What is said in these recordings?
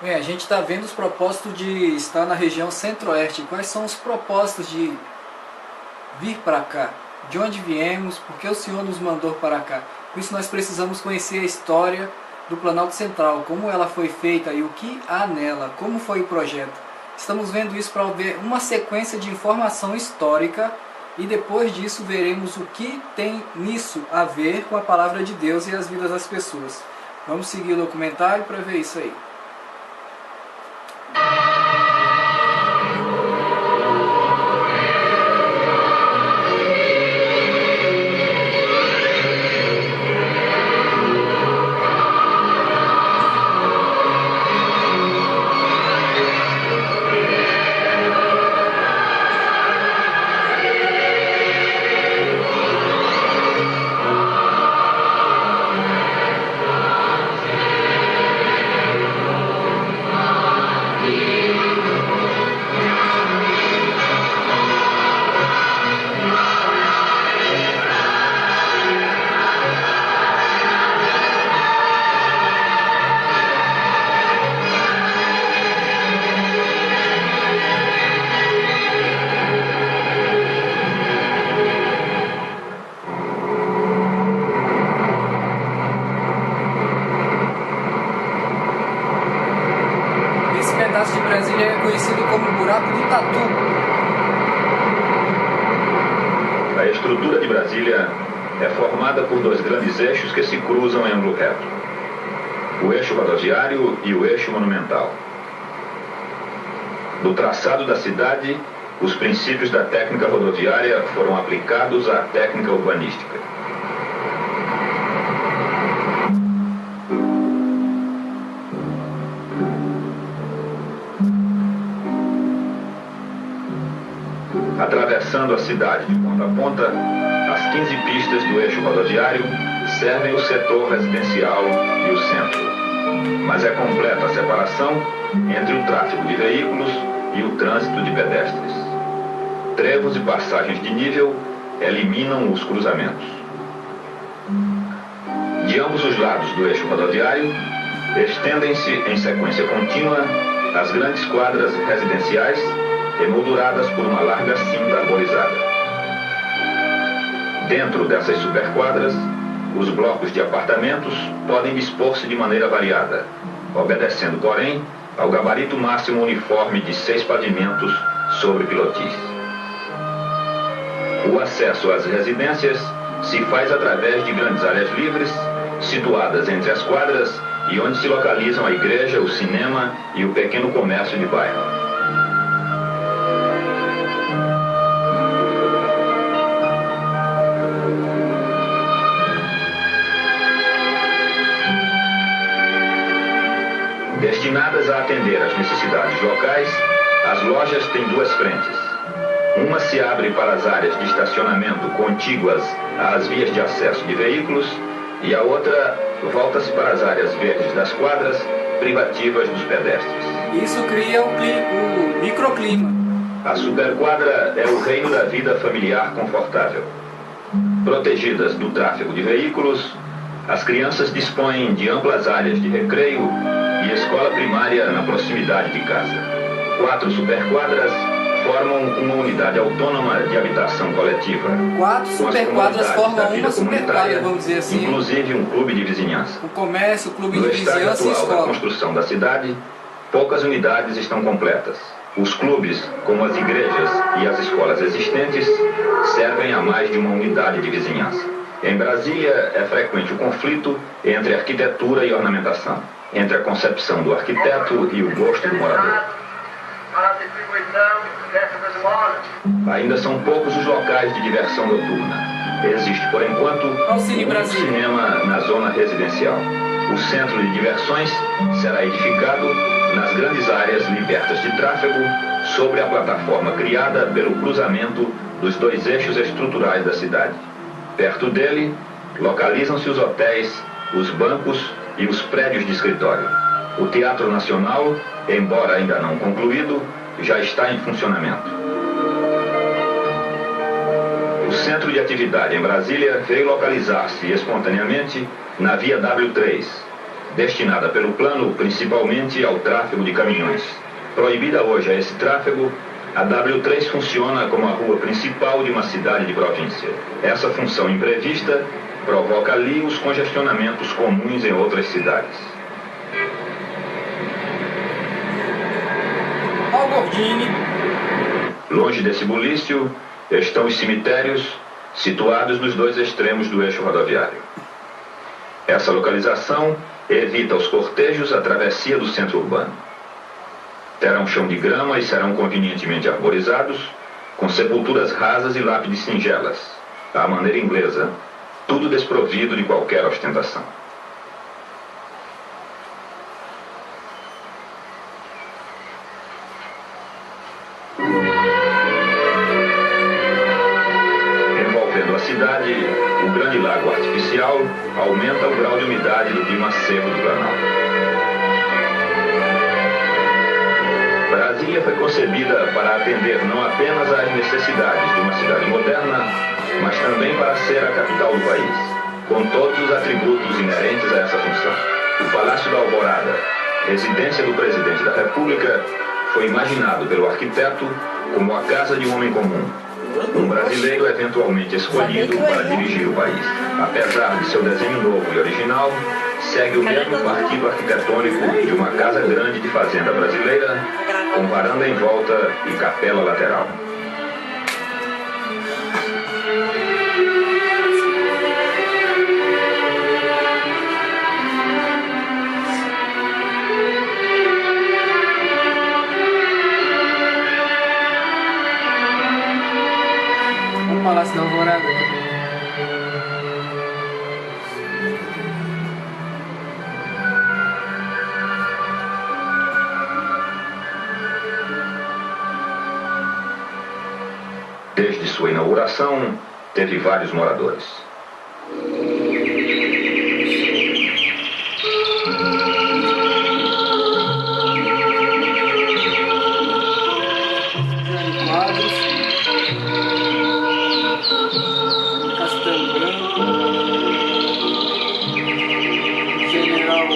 Bem, a gente está vendo os propósitos de estar na região centro-oeste. Quais são os propósitos de vir para cá? De onde viemos? Por que o Senhor nos mandou para cá? Por isso nós precisamos conhecer a história do Planalto Central, como ela foi feita e o que há nela, como foi o projeto. Estamos vendo isso para ver uma sequência de informação histórica e depois disso veremos o que tem nisso a ver com a palavra de Deus e as vidas das pessoas. Vamos seguir o documentário para ver isso aí. Pedaço de Brasília é conhecido como Buraco do Tatu. A estrutura de Brasília é formada por dois grandes eixos que se cruzam em ângulo reto: o eixo rodoviário e o eixo monumental. No traçado da cidade, os princípios da técnica rodoviária foram aplicados à técnica urbanística. Atravessando a cidade de ponta a ponta, as 15 pistas do eixo rodoviário servem o setor residencial e o centro. Mas é completa a separação entre o tráfego de veículos e o trânsito de pedestres. Trevos e passagens de nível eliminam os cruzamentos. De ambos os lados do eixo rodoviário, estendem-se em sequência contínua as grandes quadras residenciais emolduradas por uma larga cinta arborizada. Dentro dessas superquadras, os blocos de apartamentos podem dispor-se de maneira variada, obedecendo, porém, ao gabarito máximo uniforme de 6 pavimentos sobre pilotis. O acesso às residências se faz através de grandes áreas livres, situadas entre as quadras e onde se localizam a igreja, o cinema e o pequeno comércio de bairro. Destinadas a atender às necessidades locais, as lojas têm duas frentes. Uma se abre para as áreas de estacionamento contíguas às vias de acesso de veículos e a outra volta-se para as áreas verdes das quadras, privativas dos pedestres. Isso cria o microclima. A superquadra é o reino da vida familiar confortável. Protegidas do tráfego de veículos, as crianças dispõem de amplas áreas de recreio e escola primária na proximidade de casa. 4 superquadras formam uma unidade autônoma de habitação coletiva. 4 superquadras formam uma superquadra, vamos dizer assim. Inclusive um clube de vizinhança. O comércio, o clube no de vizinhança e estágio atual escola. da construção da cidade, poucas unidades estão completas. Os clubes, como as igrejas e as escolas existentes, servem a mais de uma unidade de vizinhança. Em Brasília, é frequente o conflito entre arquitetura e ornamentação, entre a concepção do arquiteto e o gosto do morador. Ainda são poucos os locais de diversão noturna. Existe, por enquanto, um cinema na zona residencial. O centro de diversões será edificado nas grandes áreas libertas de tráfego sobre a plataforma criada pelo cruzamento dos dois eixos estruturais da cidade. Perto dele, localizam-se os hotéis, os bancos e os prédios de escritório. O Teatro Nacional, embora ainda não concluído, já está em funcionamento. O centro de atividade em Brasília veio localizar-se espontaneamente na Via W3, destinada pelo plano principalmente ao tráfego de caminhões. Proibida hoje a esse tráfego, a W3 funciona como a rua principal de uma cidade de província. Essa função imprevista provoca ali os congestionamentos comuns em outras cidades. Longe desse bulício estão os cemitérios, situados nos dois extremos do eixo rodoviário. Essa localização evita aos cortejos a travessia do centro urbano. Terão chão de grama e serão convenientemente arborizados, com sepulturas rasas e lápides singelas, à maneira inglesa, tudo desprovido de qualquer ostentação. Envolvendo a cidade, o grande lago artificial aumenta o grau de umidade do clima seco do Planalto. Brasília foi concebida para atender não apenas às necessidades de uma cidade moderna, mas também para ser a capital do país, com todos os atributos inerentes a essa função. O Palácio da Alvorada, residência do presidente da República, foi imaginado pelo arquiteto como a casa de um homem comum, um brasileiro eventualmente escolhido para dirigir o país. Apesar de seu desenho novo e original, segue o mesmo partido arquitetônico de uma casa grande de fazenda brasileira, com varanda em volta e capela lateral. O Palácio da Alvorada. Desde sua inauguração, teve vários moradores. Quadros, Castelo Branco, General.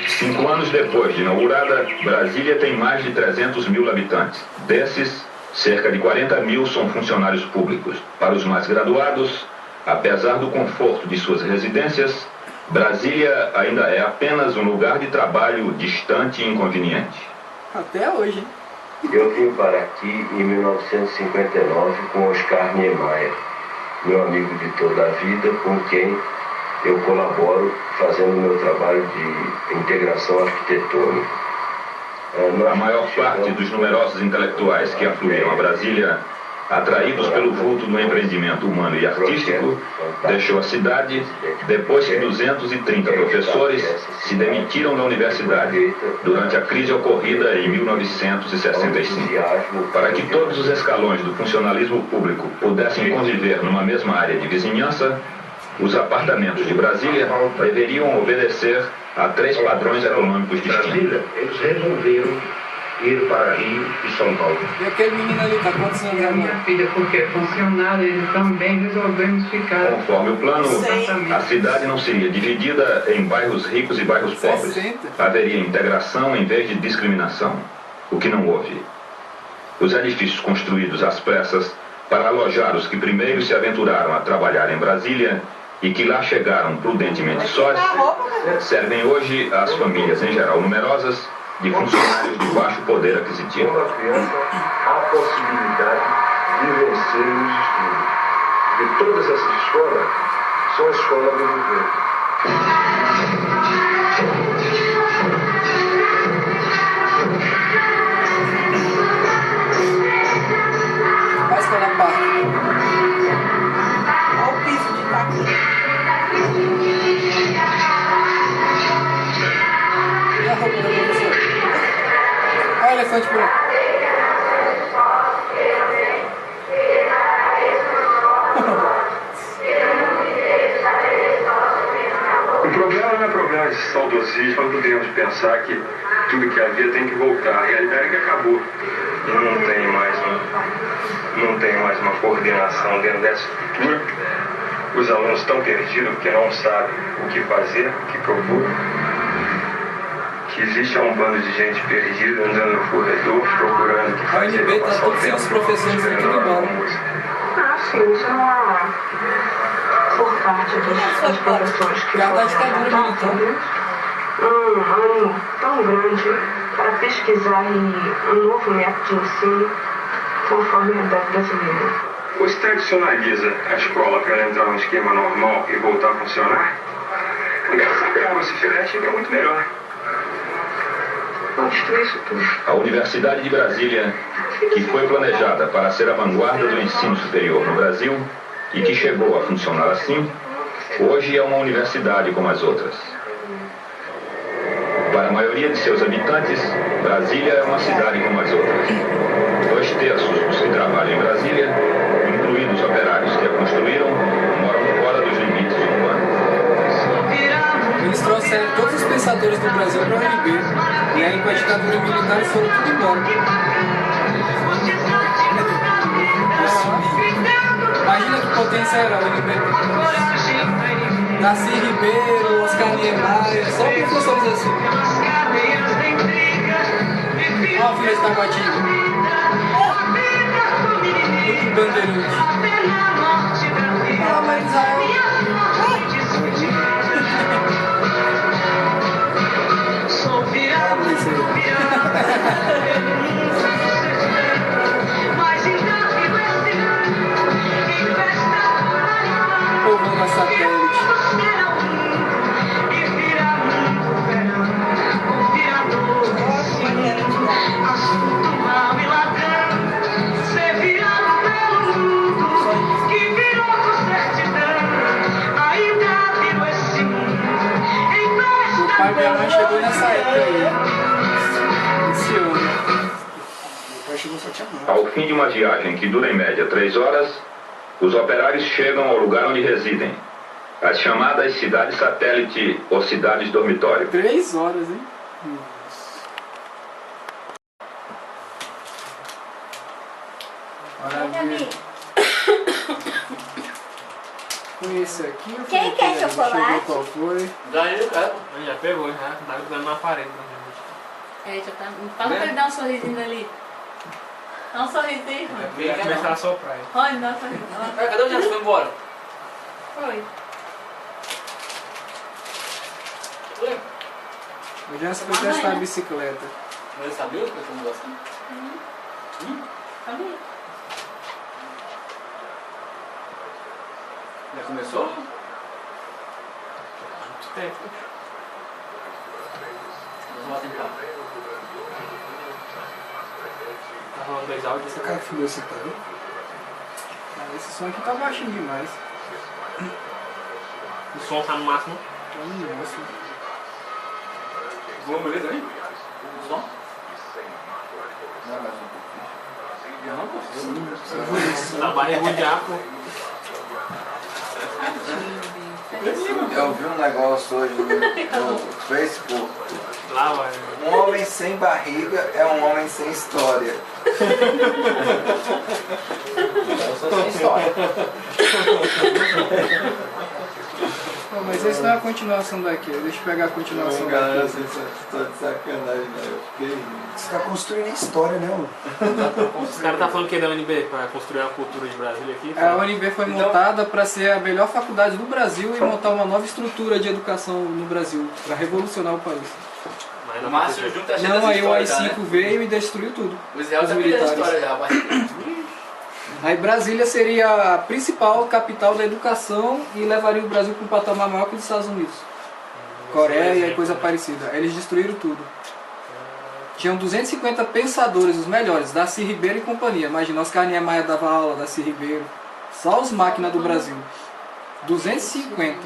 5 anos depois de inaugurada, Brasília tem mais de 300 mil habitantes. Desses, cerca de 40 mil são funcionários públicos. Para os mais graduados, apesar do conforto de suas residências, Brasília ainda é apenas um lugar de trabalho distante e inconveniente. Até hoje, hein? Eu vim para aqui em 1959 com Oscar Niemeyer, meu amigo de toda a vida, com quem eu colaboro fazendo meu trabalho de integração arquitetônica. A maior parte dos numerosos intelectuais que afluíram a Brasília, atraídos pelo vulto do empreendimento humano e artístico, deixou a cidade depois que 230 professores se demitiram da universidade durante a crise ocorrida em 1965. Para que todos os escalões do funcionalismo público pudessem conviver numa mesma área de vizinhança, os apartamentos de Brasília deveriam obedecer a 3 padrões econômicos distintos. Eles resolveram ir para Rio e São Paulo. E aquele menino ali, tá quantos anos A minha filha, porque é funcionária, ele também resolvemos ficar. Conforme o plano, a cidade não seria dividida em bairros ricos e bairros pobres. Haveria integração em vez de discriminação, o que não houve. Os edifícios construídos às pressas para alojar os que primeiro se aventuraram a trabalhar em Brasília e que lá chegaram prudentemente sós, servem hoje às famílias em geral numerosas de funcionários de baixo poder aquisitivo. Uma criança há a possibilidade de vencer os estudos. E todas essas escolas são escolas do governo. A escola parte. Olha o piso de taqui. E a roupa da professora? Olha o elefante por aqui. O problema não é problema de saudosismo, não podemos pensar que tudo que havia tem que voltar. A realidade é que acabou. E não tem mais uma coordenação dentro dessa estrutura os alunos estão perdidos porque não sabem o que fazer, o que propor. Que existe um bando de gente perdida andando no corredor, procurando o que fazer. A UNB está todos os professores aqui tudo embora. Sim, isso não há por parte dos professores que Cada ditadura militar. um ânimo tão grande para pesquisar um novo método de ensino conforme a realidade brasileira. Ou se tradicionaliza a escola para ela entrar num esquema normal e voltar a funcionar, quando ela se acaba, se filete, é muito melhor. A Universidade de Brasília, que foi planejada para ser a vanguarda do ensino superior no Brasil e que chegou a funcionar assim, hoje é uma universidade como as outras. Para a maioria de seus habitantes, Brasília é uma cidade como as outras. 2/3 dos que trabalham em Brasília, incluindo os operários que a construíram, moram fora dos limites urbanos. Eles trouxeram todos os pensadores do Brasil para a UNB. E aí, com a ditadura militar, eles foram tudo embora. Imagina que potência era a UNB. Darcy Ribeiro, Oscar Niemeyer, só professores assim. Olha a filha de Taguatinga. Duque Bandeirante. Ah, mas Israel. Povo na satélite. O pai e minha mãe chegou nessa época aí. Esse ano. Meu pai chegou só tinha mãe. Ao fim de uma viagem que dura em média 3 horas, os operários chegam ao lugar onde residem, as chamadas cidades satélite ou cidades dormitório. 3 horas, hein? Maravilha. Com esse aqui, eu Quem quer chocolate? Qual foi? Daí eu quero. Já pegou, já. Tá dando na parede. É, já tá. Fala pra ele dar um sorrisinho ali. Dá um sorrisinho. Vai começar a soprar. Olha, dá um sorrisinho. Cadê o Jânio? Foi embora. Foi. Eu já fui testar a bicicleta. Mas ele sabia o que eu tô gostando? Sabia? Já começou? Vamos tentar. Tá rolando 2 áudios. Esse cara que filmou esse cara. Esse som aqui tá baixinho demais. O som tá no máximo. Nossa. Vamos ver também? O som? Não, mais um pouquinho. Eu não consigo. Tá barrigudo de água. Eu vi um negócio hoje no Facebook. Lá vai. Um homem sem barriga é um homem sem história. Eu sou sem história. Não, mas esse não é a continuação daqui. Deixa eu pegar a continuação Galera, daqui. vocês estão de sacanagem, né? Eu fiquei. Você tá construindo a história, né, mano? Os caras tá falando que é da UNB pra construir a cultura de Brasília aqui. A UNB foi montada para ser a melhor faculdade do Brasil e montar uma nova estrutura de educação no Brasil, para revolucionar o país. Mas O não Márcio aconteceu. Júnior tá cheio Não, das aí o histórias, AI-5 tá, né? veio e destruiu tudo. O Israel Os tá pedindo a militares. história já, rapaz. Aí Brasília seria a principal capital da educação e levaria o Brasil para um patamar maior que os Estados Unidos. Coreia e coisa parecida. Aí eles destruíram tudo. Tinham 250 pensadores, os melhores, Darcy Ribeiro e companhia. Imagina, Oscar Niemeyer dava aula, Darcy Ribeiro. Só os máquinas do Brasil. 250.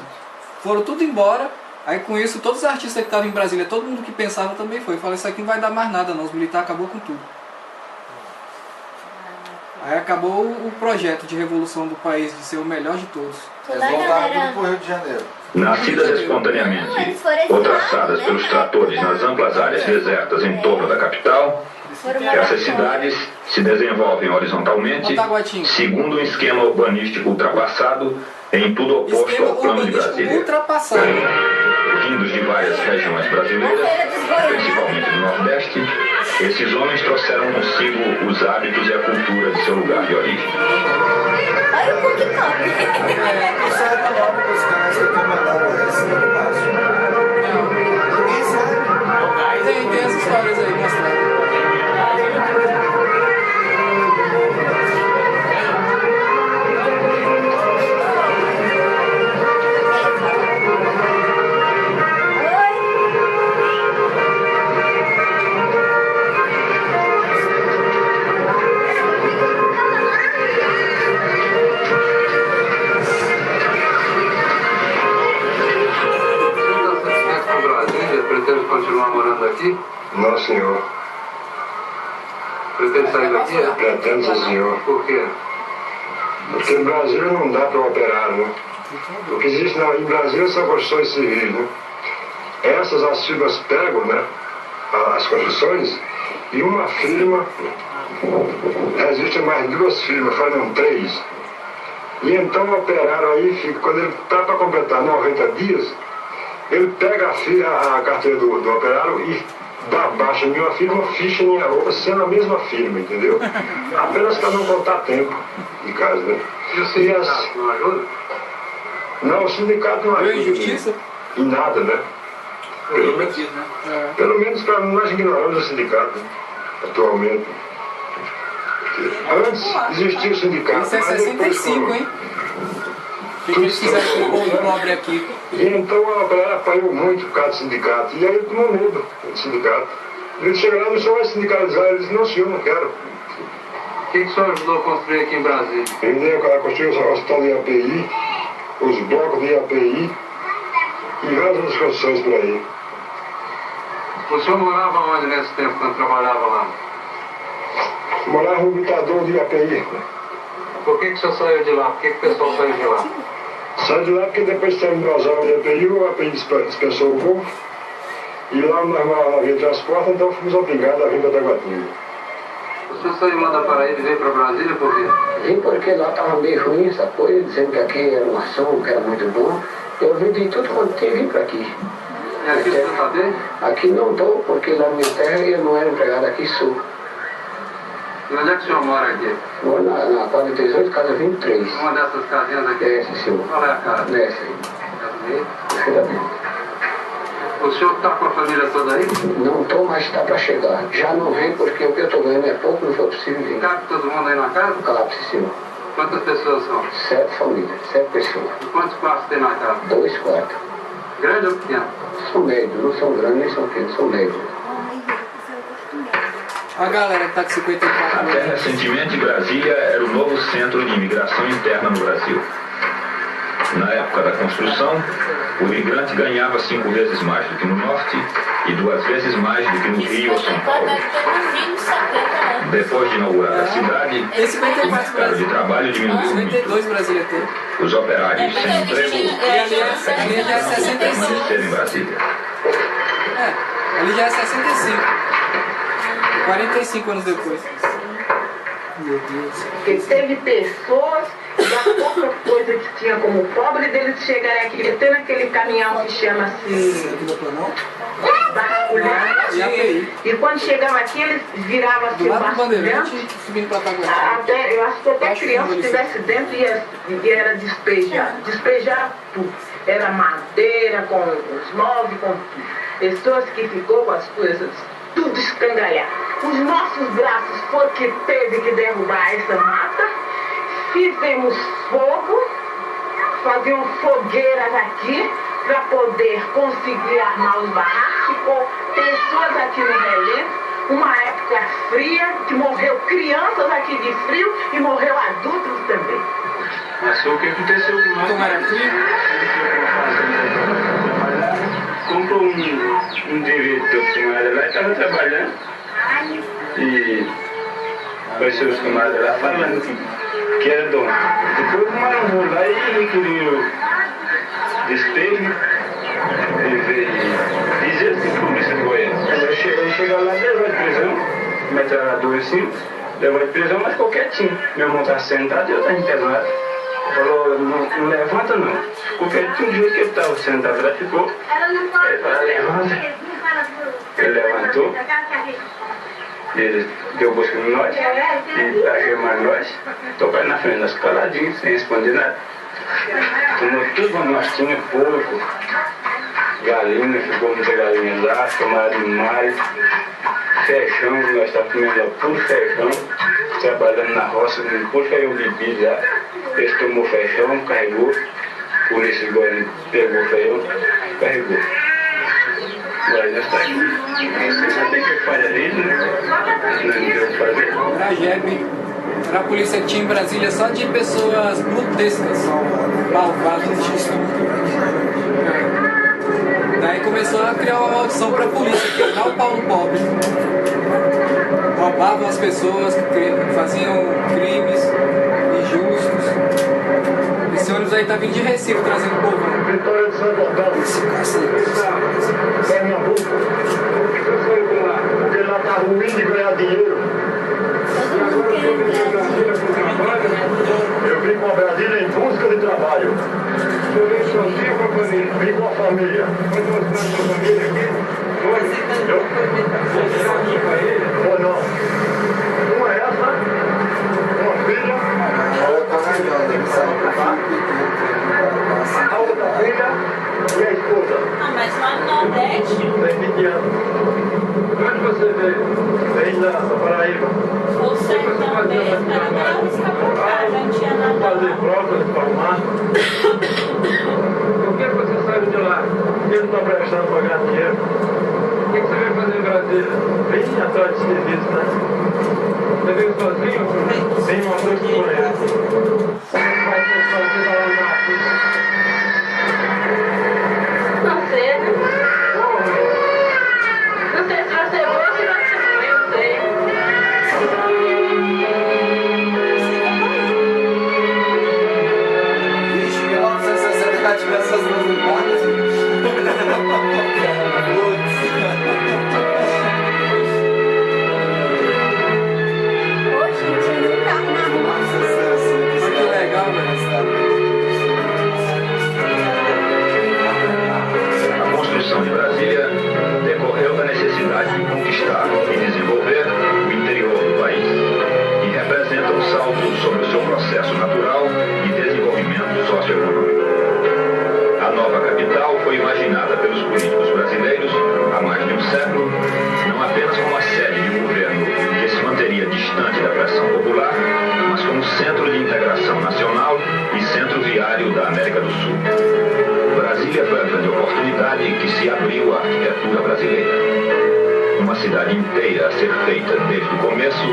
Foram tudo embora. Aí com isso, todos os artistas que estavam em Brasília, todo mundo que pensava também foi. Falei, isso aqui não vai dar mais nada não, os militares acabou com tudo. Aí acabou o projeto de revolução do país, de ser o melhor de todos. Eles voltaram tudo pro Rio de Janeiro. Nascidas espontaneamente ou traçadas pelos tratores nas amplas áreas desertas em torno da capital, essas cidades se desenvolvem horizontalmente segundo um esquema urbanístico ultrapassado em tudo oposto esquema ao plano de urbanístico Brasília. ultrapassado. Vindos de várias regiões brasileiras, principalmente do Nordeste, esses homens trouxeram consigo os hábitos e a cultura de seu lugar de origem. Olha o cookie-top. Isso é da nova dos caras que estão mandando esse negócio. Ninguém sabe. Tem essas histórias aí mostrando. Pretende continuar morando aqui? Não, senhor. Pretende sair daqui? Pretendo, sim, senhor. Por quê? Porque no Brasil não dá para operar, né? O que existe em Brasil são construções civis, né? Essas as firmas pegam, né? As construções e uma firma resiste a mais 2 firmas, fazem 3. E então o operário aí, quando ele está para completar 90 dias, ele pega a carteira do operário e dá baixa em uma firma, ficha em outra, sendo a mesma firma, entendeu? Apenas para não contar tempo de casa, né? E o sindicato não ajuda? Não, o sindicato não ajuda. Injustiça? Em nada, né? Pelo menos para nós ignoramos o sindicato, atualmente. Antes existia o sindicato. Isso é 65, hein? O que eles fizeram com o povo pobre aqui? E então a operária apanhou muito por causa do sindicato. E aí ele tomou medo do sindicato. Ele chegou lá, não senhor vai sindicalizar. Ele disse, não senhor, não quero. O que o senhor ajudou a construir aqui em Brasília? Ele construiu o hospital de IAPI, os blocos de IAPI e várias outras construções por aí. O senhor morava onde nesse tempo, quando trabalhava lá? Morava no habitador de IAPI. Por que o senhor saiu de lá? Por que o pessoal saiu de lá? Saiu de lá porque depois que terminou as obras de IAPI, o IAPI dispensou o povo. E lá não havia transporte, então fomos obrigados a vir para Taguatinga. O senhor saiu lá da Paraíba e veio para Brasília por quê? Vim porque lá estava meio ruim essa coisa, dizendo que aqui era uma ação, que era muito bom. Eu vendi tudo quanto tinha e vim para aqui. E aqui o senhor está bem? Aqui não estou, porque lá na minha terra eu não era empregado, aqui sou. E onde é que o senhor mora aqui? Moro na 48, casa 23. Uma dessas casinhas aqui? Essa, senhor. Qual é a casa? Nessa aí. Perfeitamente. O senhor está com a família toda aí? Não estou, mas está para chegar. Já não vem porque o que eu estou ganhando é pouco, não foi possível vir. Cabe todo mundo aí na casa? Cabe, sim, senhor. Quantas pessoas são? 7 famílias, 7 pessoas. E quantos quartos tem na casa? 2 quartos. Grande ou pequeno? São médios, não são grandes nem são pequenos, são médios. A galera que está com 54 Até recentemente, Brasília era o novo centro de imigração interna no Brasil. Na época da construção, o imigrante ganhava 5 vezes mais do que no Norte e 2 vezes mais do que no Rio ou São Paulo. Depois de inaugurada a cidade, o mercado de trabalho diminuiu muito. 52 Brasília tem. Os operários sem emprego E ali é 65. ser em Brasília. Ali já é 65. 45 anos depois. Meu Deus. Porque teve pessoas da pouca coisa que tinha como pobre deles chegarem aqui, metendo aquele caminhão que chama-se basculhante. E quando chegavam aqui, eles viravam assim o basculhante. Até, eu acho que até criança que estivesse dentro e era despejado. Despejaram tudo. Era madeira, com os móveis, com pessoas que ficou com as coisas tudo escangalhado. Os nossos braços foram que teve que derrubar essa mata. Fizemos fogo, faziam fogueiras aqui para poder conseguir armar os barracos. Ficou pessoas aqui no relento, uma época fria, que morreu crianças aqui de frio e morreu adultos também. Mas foi o que aconteceu com nós. Como era frio? Comprou um direito do camarada lá e estava trabalhando. E conheceu os camaradas lá falando que era dono. Depois o marão lá e requeriu despejo. Ele veio dizer que a polícia de Goiânia. Ele chegou lá, levou de prisão, metralhador assim, levou de prisão, mas ficou quietinho. Meu irmão estava sentado e eu estava internado. Falou, não levanta não. Porque do jeito que ele estava sentado lá, ficou. Ele falou, levanta. Ele levantou. Ele deu busca em nós e agemar nós. Tocou na frente, nós caladinhos, sem responder nada. Tomou tudo, nós tínhamos porco, galinha, ficou muita galinha lá, tomaram mais. Feijão, nós estávamos comendo lá, puro feijão, trabalhando na roça, puro feijão bebido lá. Eles tomou feijão, carregou, a polícia agora pegou o feijão, carregou. Agora nós estamos aqui. Você sabe o que faz ali, né? Não deu o que fazer. Tragédia. Era a polícia que tinha em Brasília só de pessoas grotescas, malvadas, Daí começou a criar uma maldição pra polícia, que era o pau no pobre. Roubavam as pessoas, faziam crimes injustos. Esse ônibus aí tá vindo de Recife, trazendo o povo. Vitória de Santo Antônio. Pernambuco. Porque lá tá ruim de ganhar dinheiro. Eu vim com a Brasília em busca de trabalho. Eu vim sozinho com a família? Vim com a família. Mas você está com a família aqui? Foi. Eu? Vou tirar aqui para ele? Foi não. Uma é essa, uma filha. A outra filha e a esposa. Ah, mas lá no Nordeste? Tem 20 anos. Onde você veio? Veio da Paraíba. O sertão mesmo, era melhor escapar, já não tinha nada. Fazer provas de farmácia. Por que você saiu de lá? Ele não está prestando para ganhar dinheiro. O que você veio fazer em Brasília? Vem atrás de serviço, né? Você veio sozinho? Sem motor de banheiro. Vai ter que fazer lá na Não sei, né? Não sei se vai ser bom ou se vai ser ruim, não sei. Vixe, 1960 já tivesse essas duas memórias. Hoje não tinha nem carro na rua. Olha que legal, velho. A construção de Brasília decorreu da necessidade de conquistar e desenvolver o interior do país, e representa um salto sobre o seu processo natural de desenvolvimento socioeconômico. A nova capital foi imaginada pelos políticos brasileiros há mais de um século, não apenas como a sede de um governo que se manteria distante da pressão popular, mas como centro de integração nacional e centro viário da América do Sul. Brasília foi a grande oportunidade que se abriu à arquitetura brasileira. Uma cidade inteira a ser feita desde o começo,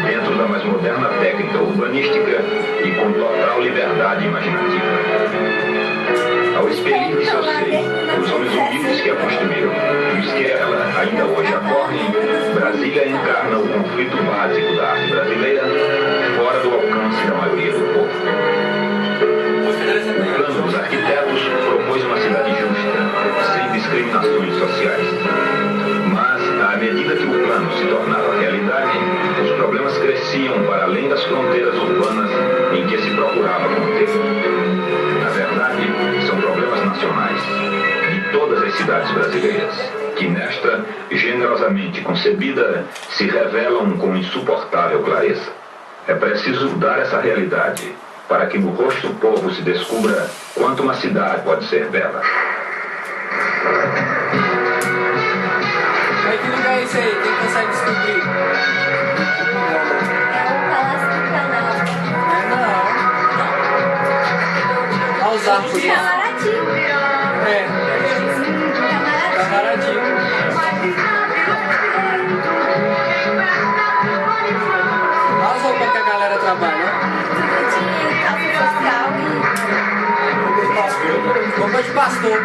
dentro da mais moderna técnica urbanística e com total liberdade imaginativa. Ao expelir de seu seio os homens humildes que a construíram, os que ela ainda hoje acorrem, Brasília encarna o conflito básico da arte brasileira, fora do alcance da maioria do povo. O plano dos arquitetos propôs uma cidade justa, sem discriminações sociais. Mas, à medida que o plano se tornava realidade, os problemas cresciam para além das fronteiras urbanas em que se procurava conter. Na verdade, são problemas nacionais, de todas as cidades brasileiras, que nesta, generosamente concebida, se revelam com insuportável clareza. É preciso dar essa realidade, para que no rosto do povo se descubra quanto uma cidade pode ser bela. Mas que lugar é esse aí? Quem consegue descobrir? É o Palácio do Planalto. Não. Olha os arcos lá. Itamaraty. É. Itamaraty. Olha as roupas que a galera trabalha. Roupa de pastor.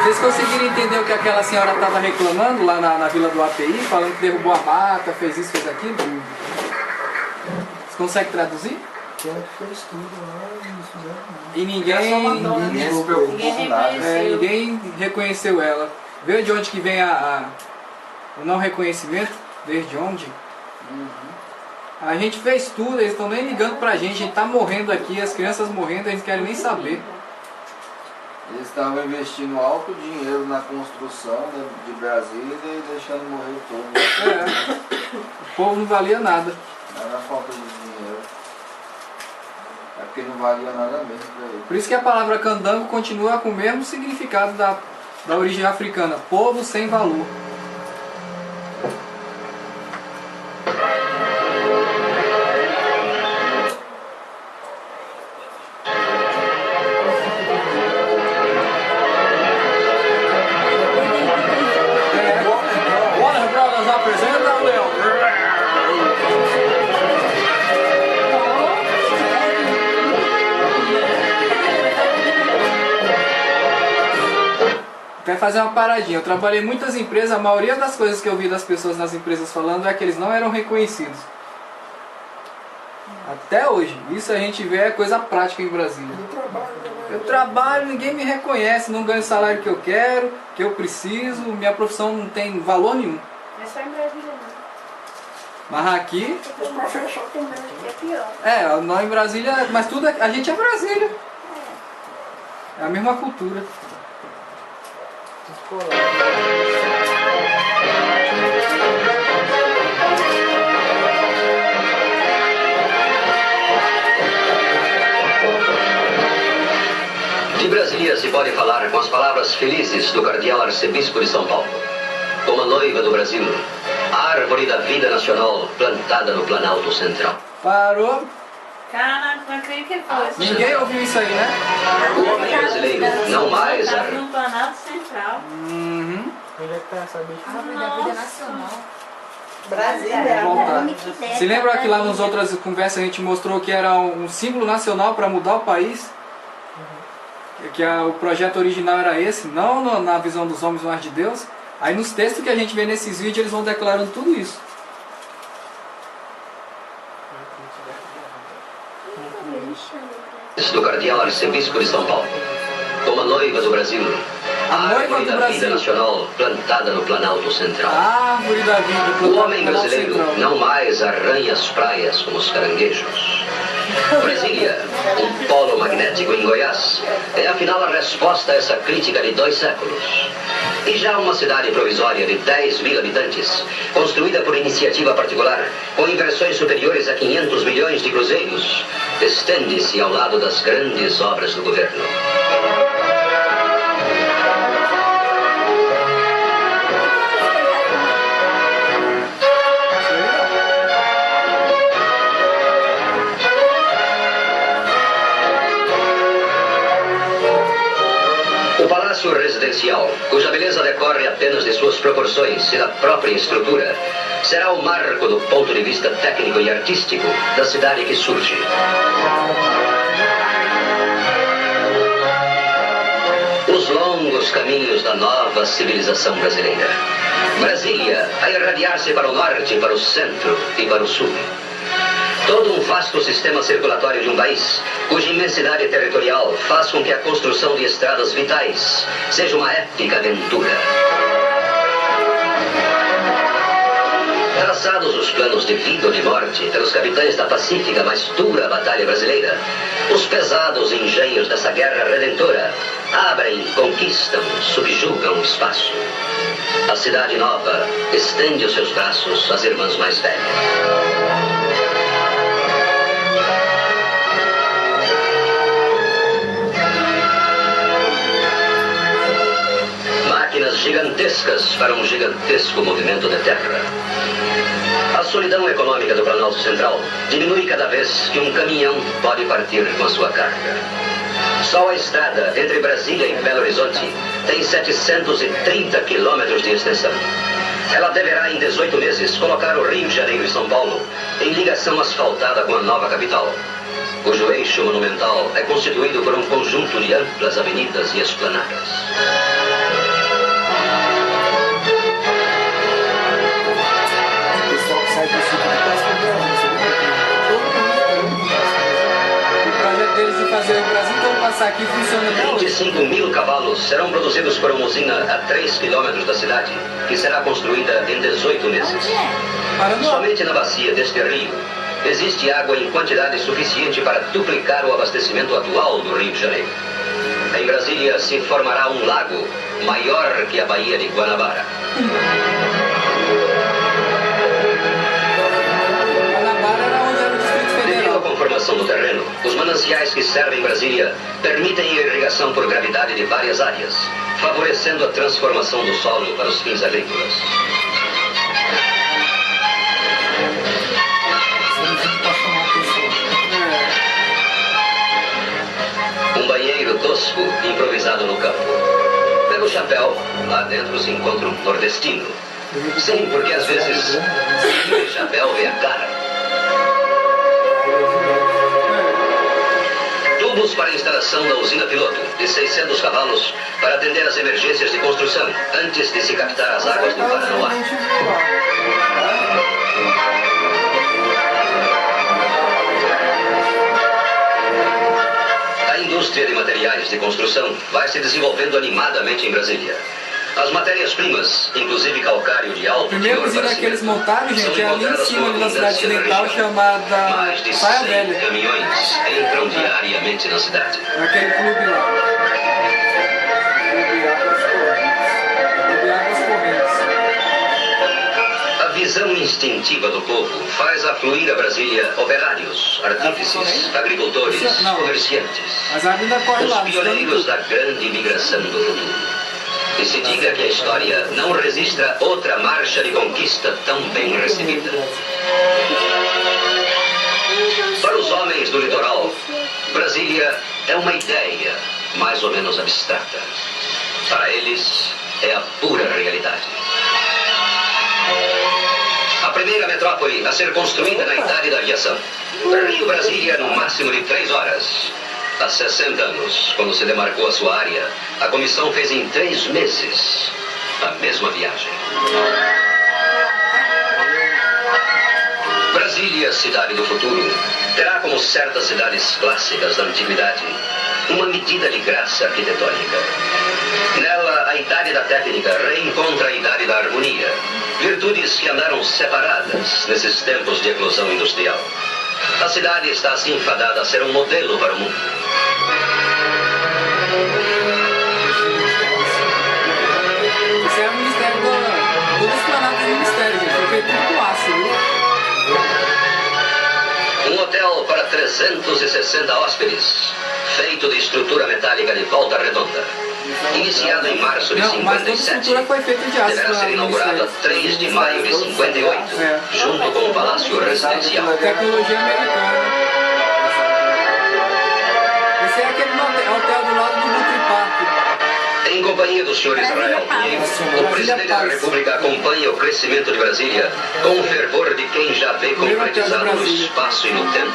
Vocês conseguiram entender entendeu que aquela senhora estava reclamando lá na Vila do API, falando que derrubou a mata, fez isso, fez aquilo? Você consegue traduzir? Fez tudo lá e não fizeram nada. E ninguém se preocupou com nada. Ninguém reconheceu ela. Veio de onde que vem o não reconhecimento? Desde onde? A gente fez tudo, eles estão nem ligando pra gente, a gente tá morrendo aqui, as crianças morrendo, eles não querem nem saber. Eles estavam investindo alto dinheiro na construção de Brasília e deixando morrer o povo. O povo não valia nada. Era falta de dinheiro. É porque não valia nada mesmo pra eles. Por isso que a palavra candango continua com o mesmo significado da origem africana, povo sem valor. Warner Brothers apresenta o Leão. Quer fazer uma paradinha. Eu trabalhei em muitas empresas, a maioria das coisas que eu vi das pessoas nas empresas falando é que eles não eram reconhecidos. Até hoje. Isso a gente vê é coisa prática em Brasília. Eu trabalho, ninguém me reconhece, não ganho o salário que eu quero, que eu preciso, minha profissão não tem valor nenhum. É só em Brasília, não. Mas aqui... Os professores também é pior. Nós em Brasília, mas tudo, a gente é Brasília. É a mesma cultura. De Brasília se pode falar com as palavras felizes do cardeal arcebispo de São Paulo. Como a noiva do Brasil, a árvore da vida nacional plantada no Planalto Central. Parou. Caraca, não acredito que foi. Ninguém ouviu isso aí, né? O homem brasileiro não mais Tá no Planalto Central. Onde é que tá essa bicha? Árvore da vida nacional. Brasília. Se lembra que lá nas outras conversas a gente mostrou que era um símbolo nacional para mudar o país? Que o projeto original era esse, não na visão dos homens, mas de Deus. Aí nos textos que a gente vê nesses vídeos eles vão declarando tudo isso. Do cardeal arcebispo de São Paulo. Como a noiva do Brasil, a árvore da vida nacional plantada no Planalto Central. A árvore da vida plantada o homem brasileiro não mais arranha as praias como os caranguejos. Brasília, um polo magnético em Goiás, é afinal a resposta a essa crítica de 2 séculos. E já uma cidade provisória de 10 mil habitantes, construída por iniciativa particular, com inversões superiores a 500 milhões de cruzeiros, estende-se ao lado das grandes obras do governo. O palácio residencial, cuja beleza decorre apenas de suas proporções e da própria estrutura, será o marco do ponto de vista técnico e artístico da cidade que surge. Os longos caminhos da nova civilização brasileira. Brasília a irradiar-se para o norte, para o centro e para o sul. Todo um vasto sistema circulatório de um país, cuja imensidade territorial faz com que a construção de estradas vitais seja uma épica aventura. Traçados os planos de vida ou de morte pelos capitães da pacífica, mas dura batalha brasileira, os pesados engenhos dessa guerra redentora abrem, conquistam, subjugam o espaço. A cidade nova estende os seus braços às irmãs mais velhas. Máquinas gigantescas para um gigantesco movimento de terra. A solidão econômica do Planalto Central diminui cada vez que um caminhão pode partir com a sua carga. Só a estrada entre Brasília e Belo Horizonte tem 730 quilômetros de extensão. Ela deverá, em 18 meses, colocar o Rio de Janeiro e São Paulo em ligação asfaltada com a nova capital, cujo eixo monumental é constituído por um conjunto de amplas avenidas e esplanadas. passar aqui funciona até hoje. 25 mil cavalos serão produzidos por uma usina a 3 quilômetros da cidade, que será construída em 18 meses. Somente na bacia deste rio existe água em quantidade suficiente para duplicar o abastecimento atual do Rio de Janeiro. Em Brasília se formará um lago maior que a Baía de Guanabara. Devido à conformação do terreno, os mananciais que servem Brasília permitem a irrigação por gravidade de várias áreas, favorecendo a transformação do solo para os fins agrícolas. Um banheiro tosco improvisado no campo. Pelo chapéu, lá dentro se encontra um nordestino. Sim, porque às vezes o chapéu vê a cara. Tubos para a instalação da usina piloto, de 600 cavalos, para atender às emergências de construção, antes de se captar as águas do Paranoá. A indústria de materiais de construção vai se desenvolvendo animadamente em Brasília. As matérias-primas, inclusive calcário de alto primeiro usina que eles montaram, gente, é ali em cima de uma cidade ocidental chamada mais de Saia 100 Velha. caminhões entram diariamente na cidade. Naquele clube lá. Clube Águas Correntes. A visão instintiva do povo faz afluir a Brasília operários, artífices, agricultores, comerciantes. As águas ainda correm lá. Os pioneiros da grande imigração do futuro. E se diga que a história não registra outra marcha de conquista tão bem recebida. Para os homens do litoral, Brasília é uma ideia mais ou menos abstrata. Para eles, é a pura realidade. A primeira metrópole a ser construída na idade da aviação. Rio-Brasília no máximo de 3 horas. Há 60 anos, quando se demarcou a sua área, a comissão fez em 3 meses a mesma viagem. Brasília, cidade do futuro, terá como certas cidades clássicas da antiguidade uma medida de graça arquitetônica. Nela, a idade da técnica reencontra a idade da harmonia, virtudes que andaram separadas nesses tempos de eclosão industrial. A cidade está assim fadada a ser um modelo para o mundo. Esse é o Ministério do Esplanada do Ministério, gente. Foi feito tudo com aço, viu? Um hotel para 360 hóspedes, feito de estrutura metálica de volta redonda. Iniciado em março de 57, foi feita de aço, deverá ser inaugurado a 3 de maio de 58, junto com o Palácio Residencial. Tecnologia americana. Esse é aquele hotel do lado do Nutri Park. Em companhia do Sr. Israel Pinheiro, o presidente da República acompanha o crescimento de Brasília com o fervor de quem já vê concretizado no espaço e no tempo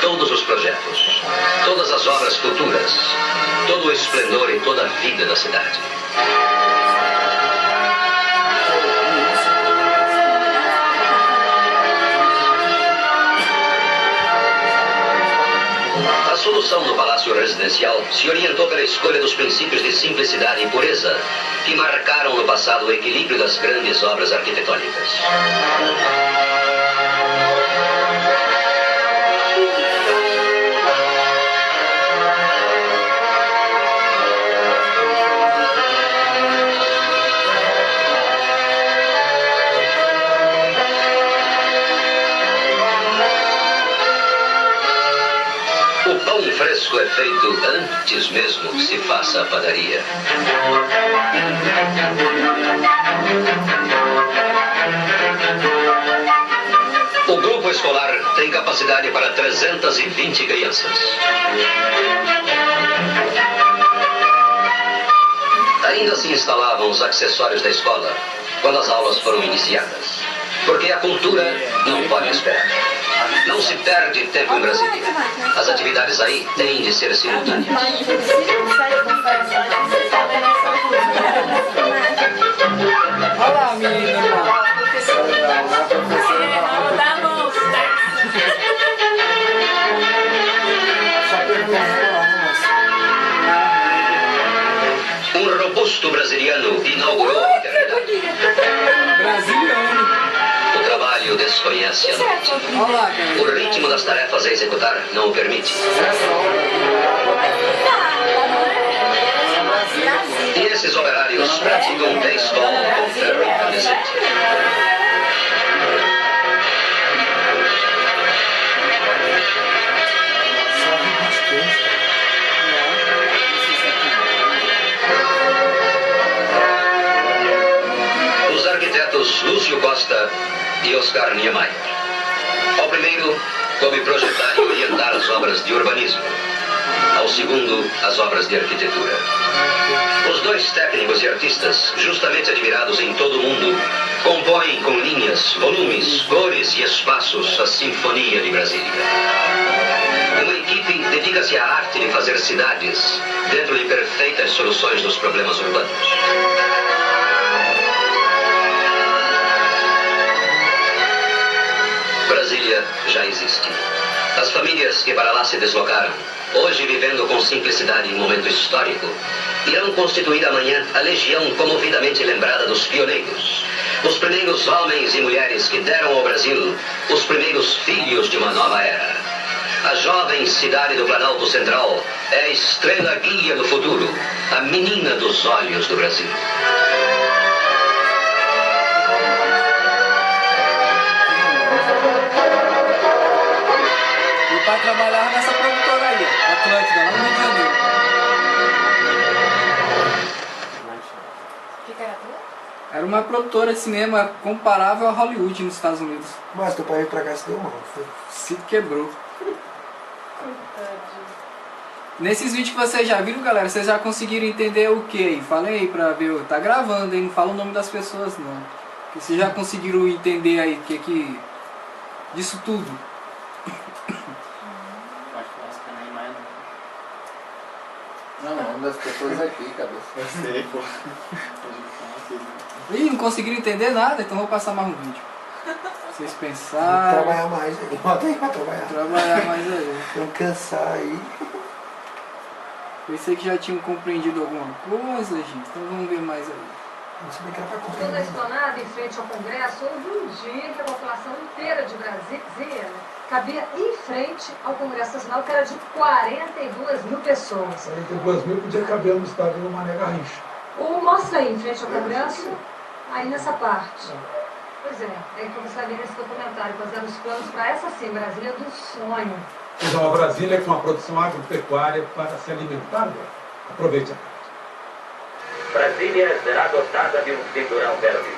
todos os projetos, todas as obras futuras, todo o esplendor e toda a vida da cidade. A solução do Palácio Residencial se orientou pela escolha dos princípios de simplicidade e pureza que marcaram no passado o equilíbrio das grandes obras arquitetônicas. O pão fresco é feito antes mesmo que se faça a padaria. O grupo escolar tem capacidade para 320 crianças. Ainda se instalavam os acessórios da escola quando as aulas foram iniciadas, porque a cultura não pode esperar. Não se perde tempo em Brasília. As atividades aí têm de ser simultâneas. Olha lá, menina. brasiliano inaugurou a modernidade. Brasiliano. O trabalho desconhece a noite. O ritmo das tarefas a executar não o permite. E esses operários praticam beisebol com ferro incandescente. Os arquitetos Lúcio Costa e Oscar Niemeyer. Ao primeiro, coube projetar e orientar as obras de urbanismo. Ao segundo, as obras de arquitetura. Os dois técnicos e artistas, justamente admirados em todo o mundo, compõem com linhas, volumes, cores e espaços a Sinfonia de Brasília. Uma equipe dedica-se à arte de fazer cidades dentro de perfeitas soluções dos problemas urbanos. Brasília já existe. As famílias que para lá se deslocaram, hoje vivendo com simplicidade em um momento histórico, irão constituir amanhã a legião comovidamente lembrada dos pioneiros. Os primeiros homens e mulheres que deram ao Brasil os primeiros filhos de uma nova era. A jovem cidade do Planalto Central é a estrela guia do futuro, a menina dos olhos do Brasil. Para trabalhar nessa produtora aí, Atlântida, lá no Rio de Janeiro. Era uma produtora de cinema comparável a Hollywood nos Estados Unidos. Mas teu pai veio pra cá se deu mal. Se quebrou. Nesses vídeos que vocês já viram, galera, vocês já conseguiram entender o que aí? Falem aí pra ver, tá gravando, hein? Não fala o nome das pessoas não. Porque vocês já conseguiram entender aí o que disso tudo. Não, uma das pessoas aqui, cabeça. Eu sei, pô. Ih, não conseguiram entender nada, então vou passar mais um vídeo. Vocês pensarem. Trabalhar mais aí. Bota aí pra trabalhar. Trabalhar mais aí. Não cansar aí. Pensei que já tinham compreendido alguma coisa, gente. Então vamos ver mais aí. Toda esplanada em frente ao Congresso, houve um dia que a população inteira de Brasília cabia em frente ao Congresso Nacional, que era de 42 mil pessoas. 42 mil podia caber no estádio do Mané Garrincha. Mostra aí, em frente ao Congresso, aí nessa parte. Pois é que você vai ver nesse documentário, fazendo os planos para essa sim, Brasília do sonho. Então, uma Brasília com uma produção agropecuária para se alimentar. Aproveite a parte. Brasília será dotada de um cinturão verde.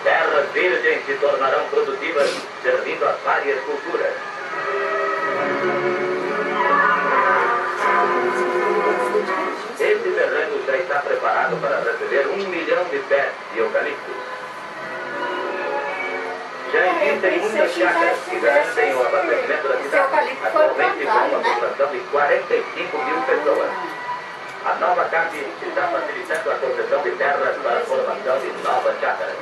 Terras virgens se tornarão produtivas, servindo a várias culturas. Esse terreno já está preparado para receber 1 milhão de pés de eucalipto. Já existem muitas chácaras que garantem o abastecimento da cidade, atualmente com uma população de 45 mil pessoas. A nova CAP está facilitando a concessão de terras para a formação de novas chácaras.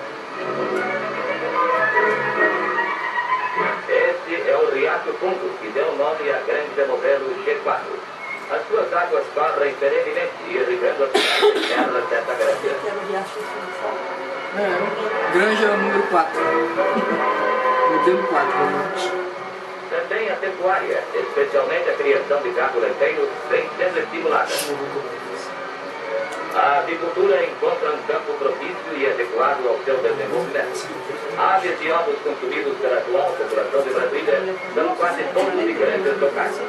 Este é o Riacho Fundo, que deu nome à grande modelo G4. As suas águas correm perenemente, irrigando a cidade de terras dessa granja. Granja número 4. Modelo 4. Também a pecuária, especialmente a criação de gado leiteiro, vem sendo estimulada. A avicultura encontra um campo propício e adequado ao seu desenvolvimento. Aves e ovos consumidos pela atual população de Brasília são quase todos de grandes locais.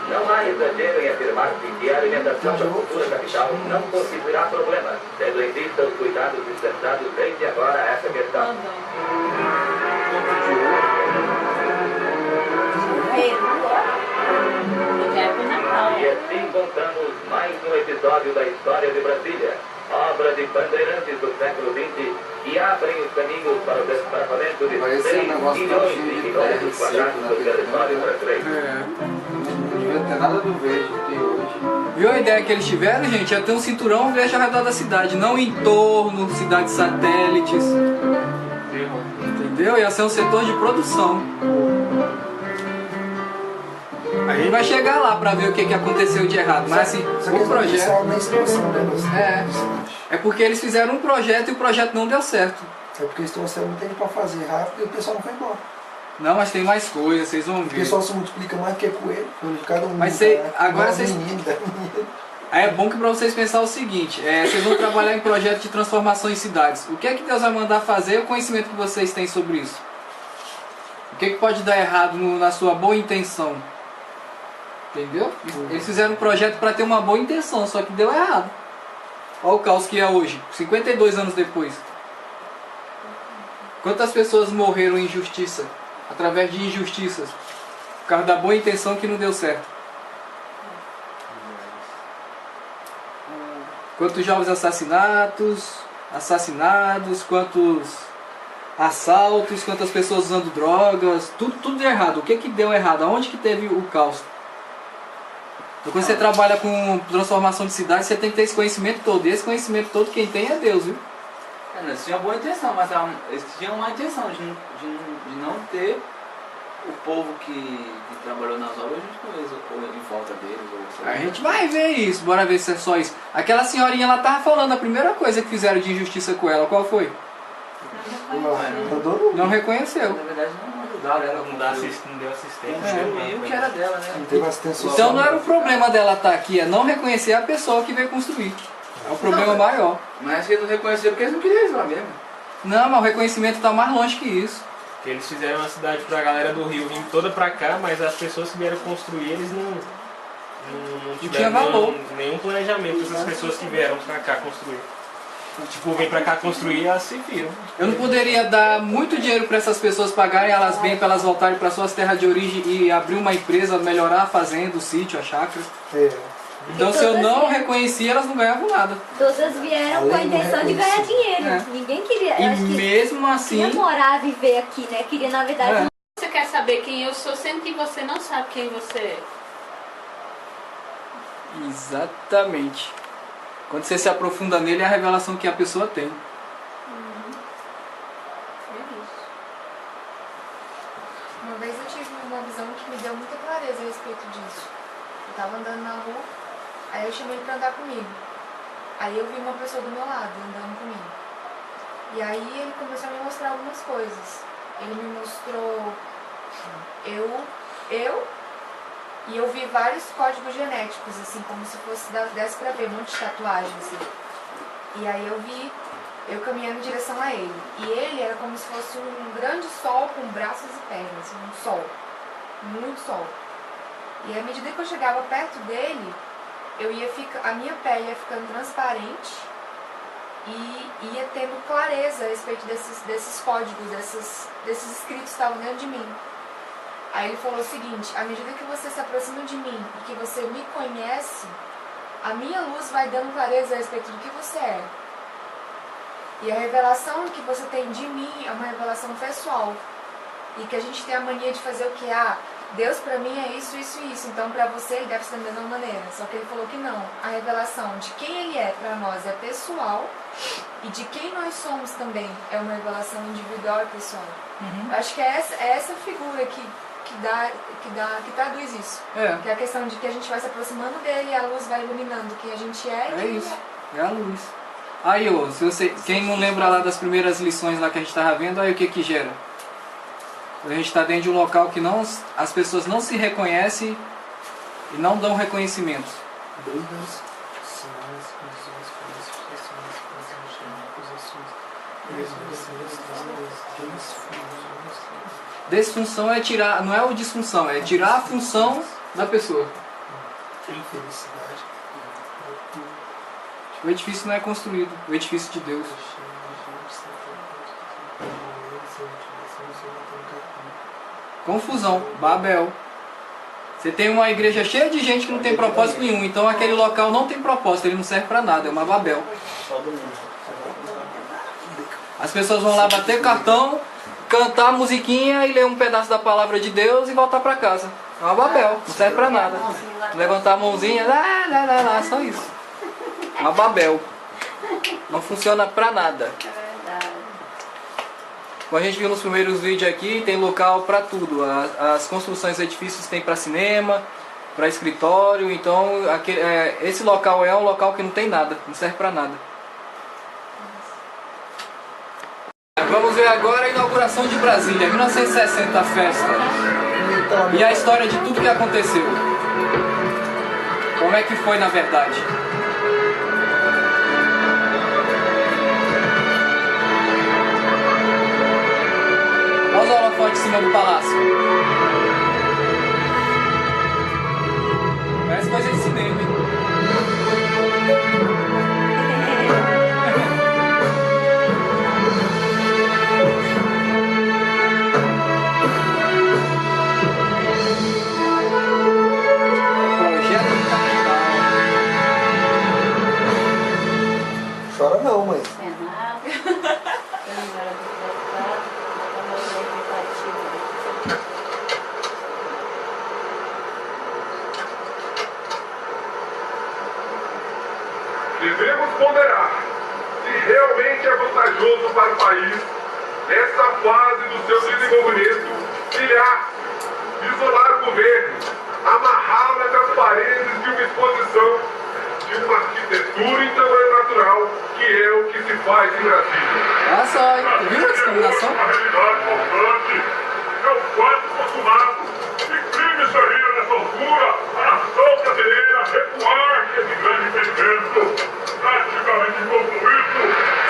Não há exagero em afirmar-se que a alimentação da futura capital não constituirá problema, tendo em vista os cuidados dispensados desde agora a essa questão. E assim contamos mais um episódio da história de Brasília, obra de bandeirantes do século XX, que abrem os caminhos para o desbravamento de 3 milhões de quilômetros quadrados do território brasileiro. Não devia ter nada do verde que tem hoje. Viu a ideia que eles tiveram, gente? É ter um cinturão verde ao redor da cidade, não em torno, cidades satélites. Entendeu? Ia ser um setor de produção. A gente vai chegar lá para ver o que aconteceu de errado, mas assim, o projeto... É porque eles fizeram um projeto e o projeto não deu certo. É porque eles trouxeram muito tempo para fazer rápido e o pessoal não foi embora. Não, mas tem mais coisas, vocês vão O ver. pessoal se multiplica mais que coelho, cada um. Mas agora vocês... Aí é bom que para vocês pensar o seguinte, vocês vão trabalhar em projetos de transformação em cidades. O que é que Deus vai mandar fazer e o conhecimento que vocês têm sobre isso? O que é que pode dar errado na sua boa intenção? Entendeu? Eles fizeram um projeto para ter uma boa intenção, só que deu errado. Olha o caos que é hoje, 52 anos depois. Quantas pessoas morreram em injustiça? Através de injustiças. Por causa da boa intenção que não deu certo. Quantos jovens assassinados, quantos assaltos, quantas pessoas usando drogas, tudo de errado. O que deu errado? Aonde que teve o caos? Então, quando você trabalha com transformação de cidade, você tem que ter esse conhecimento todo. E esse conhecimento todo quem tem é Deus, viu? Eles tinham boa intenção, mas eles tinham má intenção de não ter o povo que trabalhou nas obras junto com eles, ou em volta deles. A gente vai ver isso, bora ver se é só isso. Aquela senhorinha lá tava falando, a primeira coisa que fizeram de injustiça com ela, qual foi? Não reconheceu. Na verdade não ajudaram ela, não deu assistência. E o que era dela, né? Então não era o problema dela estar aqui, é não reconhecer a pessoa que veio construir. É o problema maior. Mas eles não reconheceram porque eles não queriam isso lá mesmo. Não, mas o reconhecimento está mais longe que isso. Porque eles fizeram uma cidade pra galera do Rio vir toda pra cá, mas as pessoas que vieram construir, eles não tiveram nenhum planejamento dessas pessoas que vieram pra cá construir. Tipo, vem pra cá construir e elas se viram. Eu não poderia dar muito dinheiro para essas pessoas pagarem elas bem, para elas voltarem para suas terras de origem e abrir uma empresa, melhorar a fazenda, o sítio, a chácara. Então se eu não reconhecia, elas não ganhavam nada. Todas vieram com a intenção de ganhar dinheiro. Ninguém queria. E mesmo assim... Queria morar, viver aqui, né? Queria, na verdade... Você quer saber quem eu sou, sendo que você não sabe quem você é. Exatamente. Quando você se aprofunda nele, é a revelação que a pessoa tem. Uma vez eu tive uma visão que me deu muita clareza a respeito disso. Eu tava andando na rua, aí eu chamei ele pra andar comigo. Aí eu vi uma pessoa do meu lado andando comigo. E aí ele começou a me mostrar algumas coisas. Ele me mostrou e eu vi vários códigos genéticos, assim, como se fosse, desse pra ver, um monte de tatuagens, assim. E aí eu caminhando em direção a ele. E ele era como se fosse um grande sol com braços e pernas, um sol, muito sol. E à medida que eu chegava perto dele, a minha pele ia ficando transparente e ia tendo clareza a respeito desses códigos, desses escritos que estavam dentro de mim. Aí ele falou o seguinte: à medida que você se aproxima de mim e que você me conhece, a minha luz vai dando clareza a respeito do que você é. E a revelação que você tem de mim é uma revelação pessoal. E que a gente tem a mania de fazer o que? Deus pra mim é isso, isso e isso. Então pra você ele deve ser da mesma maneira. Só que ele falou que não. A revelação de quem ele é pra nós é pessoal. E de quem nós somos também é uma revelação individual e pessoal. Eu acho que é essa figura que traduz isso. Que é a questão de que a gente vai se aproximando dele e a luz vai iluminando quem a gente é. É isso, é a luz. Aí, quem não lembra lá das primeiras lições lá que a gente estava vendo, aí o que gera? A gente está dentro de um local que as pessoas não se reconhecem e não dão reconhecimento. Brigas, sinais, condições, classificações, Disfunção é tirar, não é o disfunção, é tirar a função da pessoa. Infelicidade. O edifício não é construído, o edifício de Deus. Confusão, Babel. Você tem uma igreja cheia de gente que não tem propósito nenhum, então aquele local não tem propósito, ele não serve para nada, é uma Babel. As pessoas vão lá bater cartão, cantar a musiquinha e ler um pedaço da palavra de Deus e voltar para casa. É uma Babel, não serve para nada. Levantar a mãozinha, só isso. Uma Babel. Não funciona para nada. Como a gente viu nos primeiros vídeos aqui, tem local para tudo. As construções de edifícios tem para cinema, para escritório, então esse local é um local que não tem nada, não serve para nada. Vamos ver agora a inauguração de Brasília, 1960, a festa. E a história de tudo que aconteceu. Como é que foi na verdade? Olha os holofotes em cima do palácio. Parece coisa de cinema, hein? Chora não, mãe. Devemos ponderar se realmente é vantajoso para o país, nessa fase do seu desenvolvimento, pilhar, isolar o governo, amarrá-lo entre as paredes de uma exposição de uma arquitetura em tamanho natural, que é o que se faz em Brasília. Olha só, viu a discriminação? A realidade constante é o fato consumado de crimes terríveis nessa altura, a nação brasileira recuar esse grande impedimento praticamente concluído.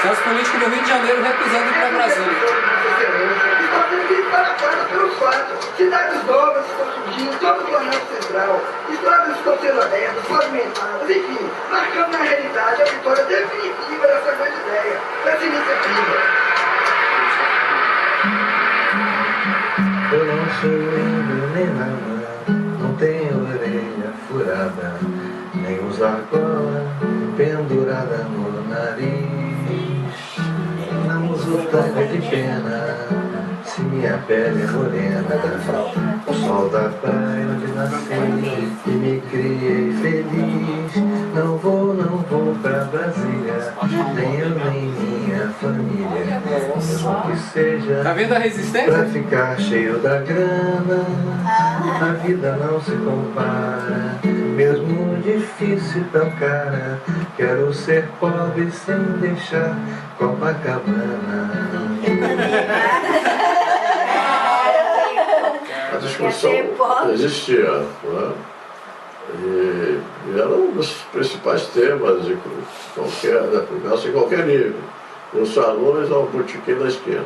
São os políticos do Rio de Janeiro recusando ir para Brasília. Está sendo disparatados pelos fatos. Cidades novas estão surgindo, todo o Planalto Central. Estradas estão sendo abertas, pavimentadas, enfim, marcando na realidade a vitória definitiva dessa grande ideia, dessa iniciativa. Eu não sou lindo nem nada, não tenho orelha furada, nem usar cola pendurada no nariz. Não uso tanga de pena, se minha pele é morena. O sol da praia onde nasci e me criei feliz. Não vou pra Brasília, nem eu nem minha família. Mesmo que seja tá vendo a resistência? Pra ficar cheio da grana, a vida não se compara. Mesmo difícil tão cara, quero ser pobre sem deixar Copacabana. A discussão existia, né? E era um dos principais temas de conversa em qualquer nível. Os salões ao botequim da esquina.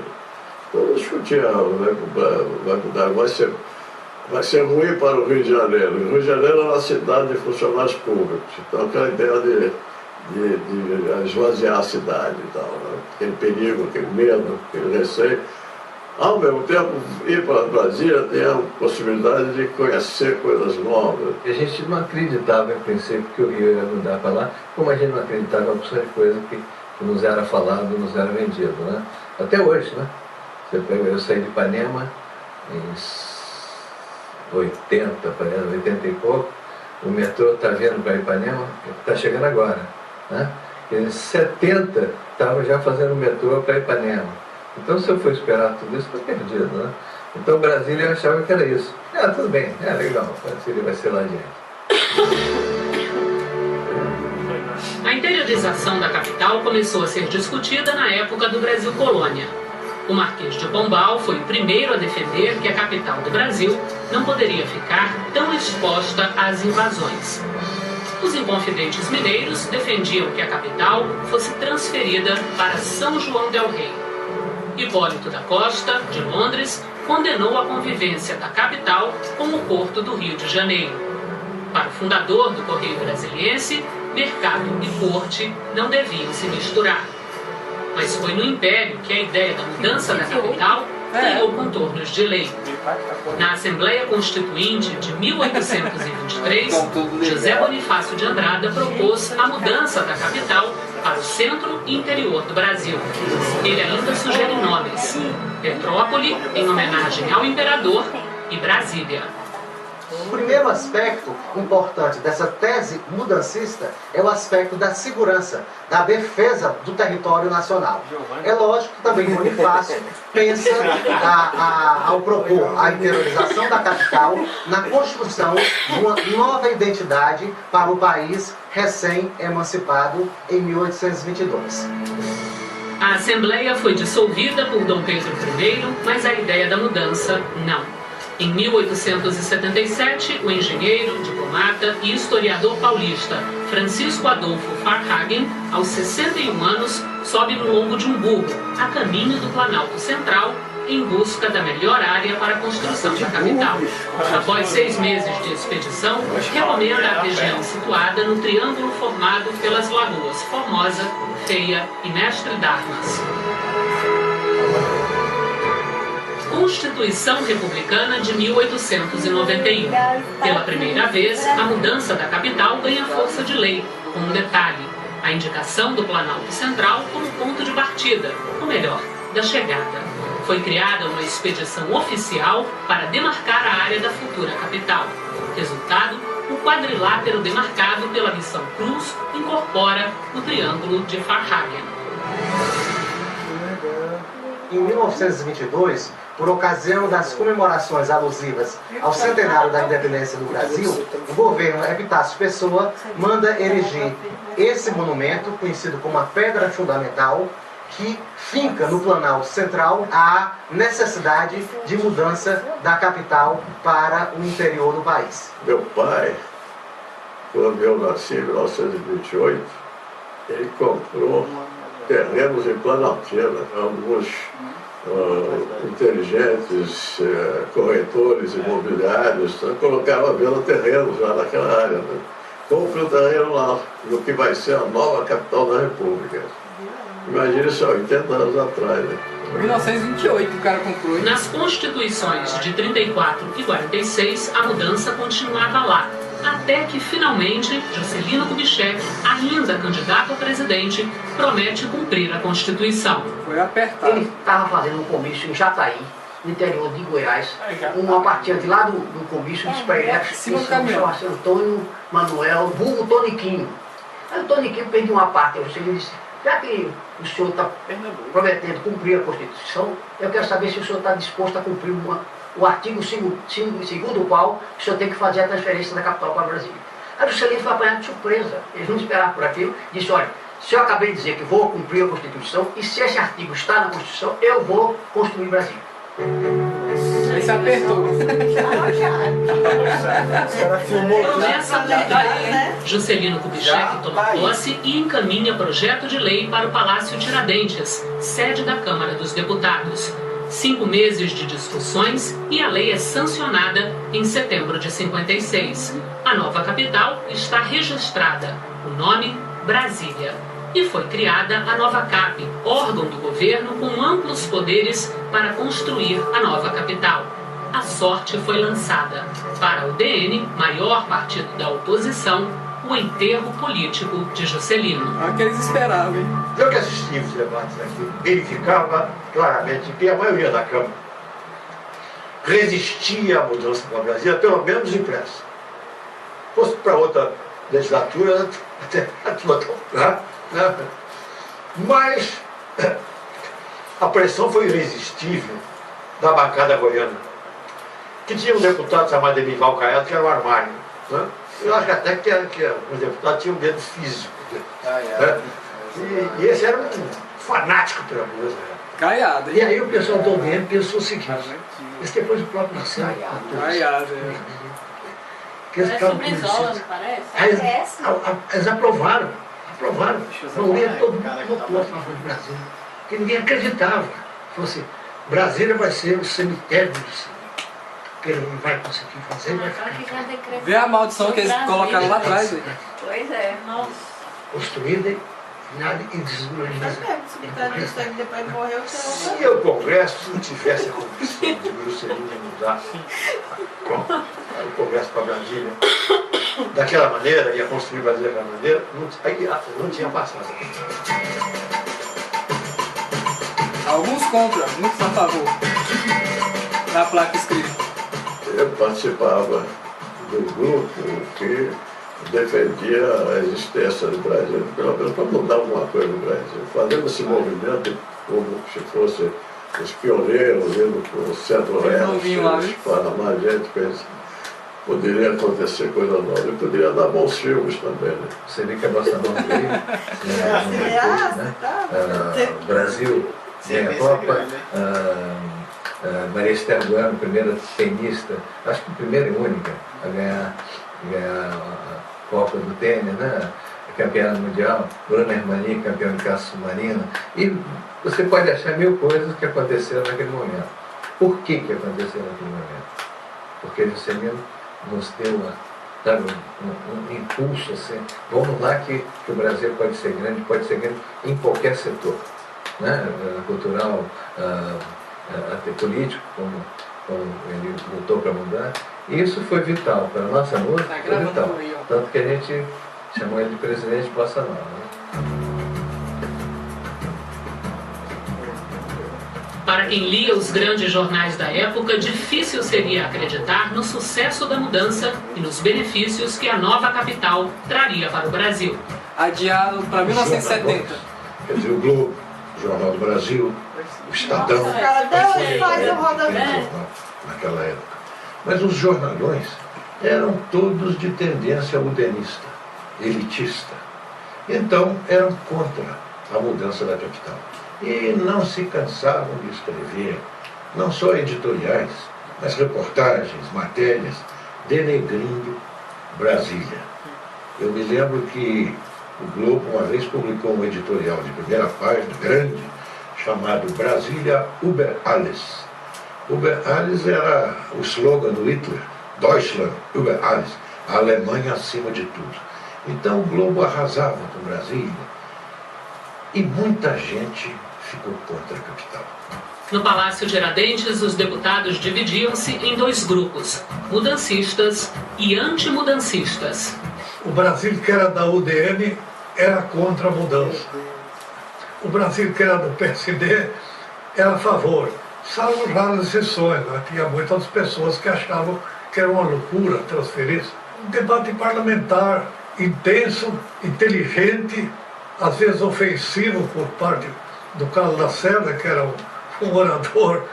Então discutia, vai mudar, vai ser ruim para o Rio de Janeiro. O Rio de Janeiro é uma cidade de funcionários públicos. Então aquela ideia de esvaziar a cidade e tal, né? Aquele perigo, aquele medo, aquele receio. Ao mesmo tempo, ir para Brasília tem a possibilidade de conhecer coisas novas. A gente não acreditava, em princípio, que o Rio ia mudar para lá, como a gente não acreditava em opção de coisa que nos era falado, nos era vendido, né? Até hoje, né? Eu saí de Ipanema em 80 e pouco, o metrô está vindo para Ipanema, está chegando agora, né? Em 70 estavam já fazendo o metrô para Ipanema. Então, se eu for esperar tudo isso, estou perdido, né? Então, Brasília eu achava que era isso. Tudo bem, legal, Brasília vai ser lá adiante. A interiorização da capital começou a ser discutida na época do Brasil Colônia. O Marquês de Pombal foi o primeiro a defender que a capital do Brasil não poderia ficar tão exposta às invasões. Os inconfidentes mineiros defendiam que a capital fosse transferida para São João del Rei. Hipólito da Costa, de Londres, condenou a convivência da capital com o Porto do Rio de Janeiro. Para o fundador do Correio Brasiliense, mercado e corte não deviam se misturar. Mas foi no Império que a ideia da mudança da capital ganhou contornos de lei. Na Assembleia Constituinte de 1823, José Bonifácio de Andrada propôs a mudança da capital para o centro e interior do Brasil. Ele ainda sugere nomes: Petrópole, em homenagem ao imperador, e Brasília. O primeiro aspecto importante dessa tese mudancista é o aspecto da segurança, da defesa do território nacional. É lógico que também Bonifácio pensa, ao propor a interiorização da capital, na construção de uma nova identidade para o país recém-emancipado em 1822. A Assembleia foi dissolvida por Dom Pedro I, mas a ideia da mudança não. Em 1877, o engenheiro, diplomata e historiador paulista Francisco Adolfo Varhagen, aos 61 anos, sobe no lombo de um burro, a caminho do Planalto Central, em busca da melhor área para a construção da capital. Após 6 meses de expedição, recomenda a região situada no triângulo formado pelas lagoas Formosa, Feia e Mestre d'Armas. Constituição Republicana de 1891. Pela primeira vez, a mudança da capital ganha força de lei, com um detalhe: a indicação do Planalto Central como ponto de partida, ou melhor, da chegada. Foi criada uma expedição oficial para demarcar a área da futura capital. Resultado, o quadrilátero demarcado pela Missão Cruz incorpora o Triângulo de Varhagen. Em 1922, por ocasião das comemorações alusivas ao centenário da independência do Brasil, o governo Epitácio Pessoa manda erigir esse monumento, conhecido como a Pedra Fundamental, que finca no Planalto Central a necessidade de mudança da capital para o interior do país. Meu pai, quando eu nasci em 1928, ele comprou terrenos em Planaltina, alguns inteligentes corretores imobiliários, então, colocava a venda terrenos lá naquela área. Né? Compre o terreno lá, no que vai ser a nova capital da República. Imagina só, 80 anos atrás. Né? Em 1928 o cara comprou. Nas constituições de 34 e 46, a mudança continuava lá. Até que, finalmente, Juscelino Kubitschek, ainda candidato a presidente, promete cumprir a Constituição. Foi apertado. Ele estava fazendo um comício em Jataí, no interior de Goiás. Uma partida lá do comício dos pré-ex, que chama-se Antônio Manuel, vulgo Toniquinho. Aí o Toniquinho pediu uma parte. O senhor disse: já que o senhor está prometendo cumprir a Constituição, eu quero saber se o senhor está disposto a cumprir o artigo 2º qual o senhor tem que fazer a transferência da capital para Brasília. Aí o Juscelino foi apanhado de surpresa. Eles não esperavam por aquilo. Disse: olha, se eu acabei de dizer que vou cumprir a Constituição, e se esse artigo está na Constituição, eu vou construir Brasília. Aí se apertou. Promessa cumprida. Juscelino Kubitschek toma posse e encaminha projeto de lei para o Palácio Tiradentes, sede da Câmara dos Deputados. 5 meses de discussões e a lei é sancionada em setembro de 56. A nova capital está registrada, o nome Brasília. E foi criada a nova CAP, órgão do governo com amplos poderes para construir a nova capital. A sorte foi lançada. Para o DN, maior partido da oposição, o enterro político de Juscelino. Que eles esperavam, hein? Eu que assisti os debates aqui, verificava claramente que a maioria da Câmara resistia à mudança para Brasília, pelo menos impressa. Se fosse para outra legislatura, até mas a pressão foi irresistível da bancada goiana, que tinha um deputado chamado Emival Caiado, que era um armário. Né? Eu acho até que os deputados tinham medo físico. Né? E esse era um fanático pela mudança. Caiado. E aí o pessoal do DN pensou o seguinte: isso depois o próprio Marcelo. Caiado, Parece o Brizola, não parece? Aí eles aprovaram. Não ia todo mundo votou a favor do Brasil. Porque ninguém acreditava. Falou assim: Brasília vai ser o cemitério do Brasil. Que ele não vai conseguir fazer, vai ficar. Vê a maldição que eles colocaram lá atrás. Pois é, nossa. Construída e desmoralizada. Depois morreu, se o Congresso não tivesse a condição de Juscelino mudar o Congresso para Brasília daquela maneira, ia construir Brasília daquela maneira, não tinha passado. Alguns contra, muitos a favor da placa escrita. Eu participava do grupo que defendia a existência do Brasil, pelo menos para mudar alguma coisa no Brasil, fazendo esse movimento como se fosse os pioneiros indo para o Centro-Oeste, para mais gente, poderia acontecer coisa nova. E poderia dar bons filmes também, né? Você vê que a Bossa Nova veio, né? O Brasil ganha a Copa, Maria Esther Bueno, primeira tenista, acho que primeira e única a ganhar a Copa do tênis, né? Campeã mundial, Bruna Hermani, campeã de caça submarina. E você pode achar mil coisas que aconteceram naquele momento. Por que aconteceu naquele momento? Porque Juscelino nos deu um impulso assim, vamos lá que o Brasil pode ser grande em qualquer setor, né? Cultural, até político, como ele lutou para mudar. E isso foi vital para a nossa música, foi vital. Tanto que a gente chamou ele de presidente Bossa Nova. Né? Para quem lia os grandes jornais da época, difícil seria acreditar no sucesso da mudança e nos benefícios que a nova capital traria para o Brasil. Adiado para 1970. Quer dizer, o Globo, o Jornal do Brasil, o Estadão, naquela época. Mas os jornalões eram todos de tendência udenista, elitista. Então eram contra a mudança da capital. E não se cansavam de escrever, não só editoriais, mas reportagens, matérias, denegrindo Brasília. Eu me lembro que o Globo uma vez publicou um editorial de primeira página, grande, chamado Brasília über alles. Über alles era o slogan do Hitler, Deutschland über alles, a Alemanha acima de tudo. Então o Globo arrasava com Brasília e muita gente ficou contra a capital. No Palácio Tiradentes, os deputados dividiam-se em dois grupos, mudancistas e antimudancistas. O Brasil, que era da UDN, era contra a mudança. O Brasil, que era do PSD, era a favor. Salvo raras exceções, né? Tinha muitas pessoas que achavam que era uma loucura transferir isso. Um debate parlamentar intenso, inteligente, às vezes ofensivo por parte do Carlos Lacerda, que era um orador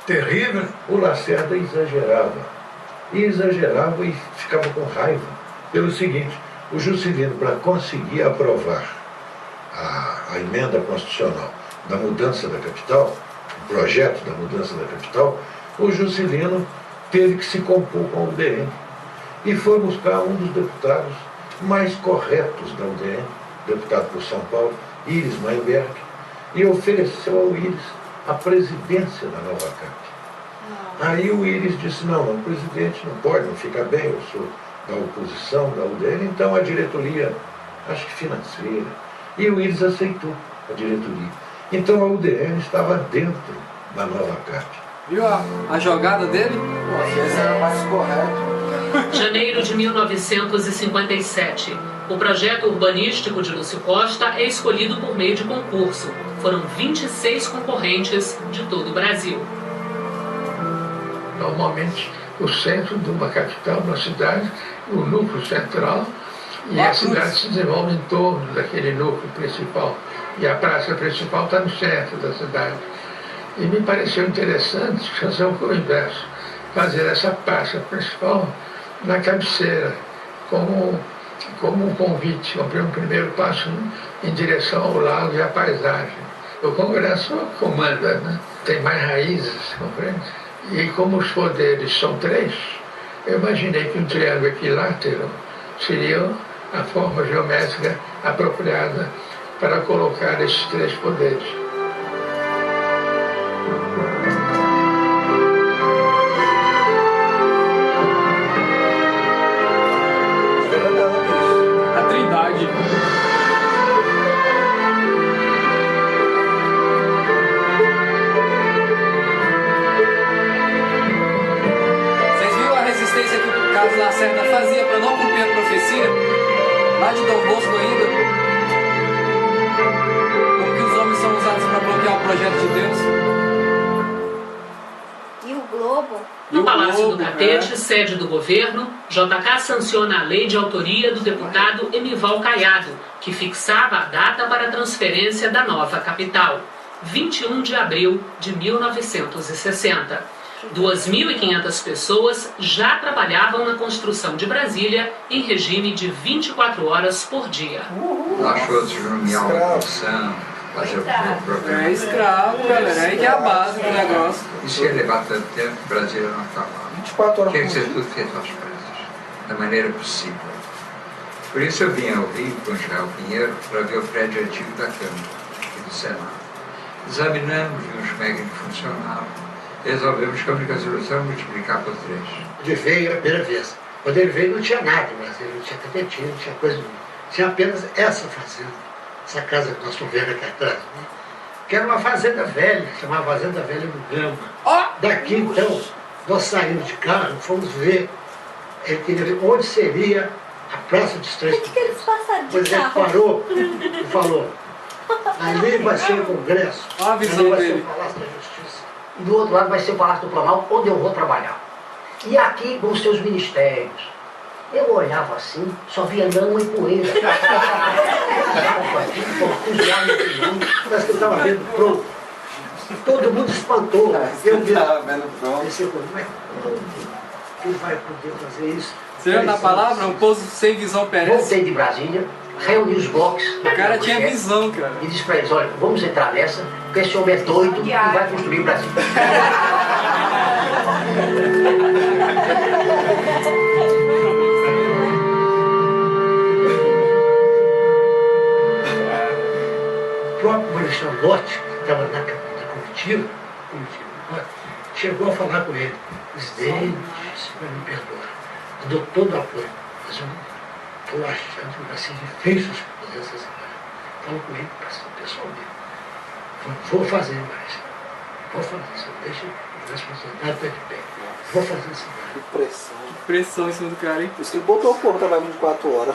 terrível. O Lacerda exagerava. E exagerava e ficava com raiva. Pelo seguinte, o Juscelino, para conseguir aprovar a emenda constitucional da mudança da capital, o projeto da mudança da capital, o Juscelino teve que se compor com a UDN. E foi buscar um dos deputados mais corretos da UDN, deputado por São Paulo, Iris Meinberg, e ofereceu ao Iris a presidência da nova CAP. Aí o Iris disse, não, o presidente não pode, não fica bem, eu sou da oposição, da UDN, então a diretoria, acho que financeira, e o Iris aceitou a diretoria. Então a UDN estava dentro da nova CAP. Viu a jogada dele? Esse era mais correto. Janeiro de 1957. O projeto urbanístico de Lúcio Costa é escolhido por meio de concurso. Foram 26 concorrentes de todo o Brasil. Normalmente, o centro de uma capital, uma cidade, o núcleo central, e a cidade se desenvolve em torno daquele núcleo principal. E a praça principal está no centro da cidade. E me pareceu interessante, fazer o inverso, fazer essa praça principal na cabeceira, como um convite, um primeiro passo em direção ao lago e à paisagem. O Congresso comanda, né? Tem mais raízes, compreende? E como os poderes são três, eu imaginei que um triângulo equilátero seria a forma geométrica apropriada para colocar esses três poderes. A Trindade. Vocês viram a resistência que o Carlos Lacerda fazia para não cumprir a profecia? Lá de Dom Bosco ainda. Como que os homens são usados para bloquear o projeto de Deus? E o Globo. No Palácio do Catete, sede do governo, JK sanciona a lei de autoria do deputado Emival Caiado, que fixava a data para a transferência da nova capital, 21 de abril de 1960. 2.500 pessoas já trabalhavam na construção de Brasília em regime de 24 horas por dia. Nós todos nomeamos a produção, fazer o programa. É escravo, galera. Aí que é a base do negócio. Isso ia levar tanto tempo, o Brasil não está lá. 24 horas. Tinha que ser tudo feito às pressas, da maneira possível. Por isso eu vim ao Rio com o Israel Pinheiro para ver o prédio antigo da Câmara e do Senado. Examinamos, vimos como é que ele funcionava. Resolvemos que a única solução é multiplicar por 3. Ele veio a primeira vez. Quando ele veio não tinha nada, mas ele não tinha tapetinho, não tinha coisa nenhuma. Tinha apenas essa fazenda, essa casa que nós estamos vendo aqui atrás, né? Que era uma fazenda velha, chamava Fazenda Velha do Gama. Daqui então, nós saímos de carro, fomos ver, ele queria ver onde seria a Praça dos Três Poderes. Que eles passaram de Pois ele carro. parou e falou, ali vai ser o Congresso, olha a visão ali vai ser dele. o Palácio da Justiça. E do outro lado vai ser o Palácio do Planalto, onde eu vou trabalhar. E aqui vão ser os ministérios. Eu olhava assim, só via lama e poeira. Parece que eu estava vendo pronto. Todo mundo espantou. Eu vi. Pensei, como é que ele vai poder fazer isso? Você viu na palavra? Um pouso sem visão perece. Voltei de Brasília, reuni os blocos. O cara tinha visão, cara. E disse para eles, olha, vamos entrar nessa, porque esse homem é doido e vai construir o Brasil. O próprio Marechal Lott, que estava na comitiva, chegou a falar com ele, presidente, se me perdoa, eu dou todo o apoio, mas eu não estou achando que vai ser difícil fazer essa cidade. Falo com ele pessoalmente. Vou fazer, mas vou fazer, só deixa a responsabilidade pé de pé. Vou fazer essa cidade. Que pressão. Que pressão em cima do cara, hein? Por isso que ele botou o corpo trabalhar 24 horas.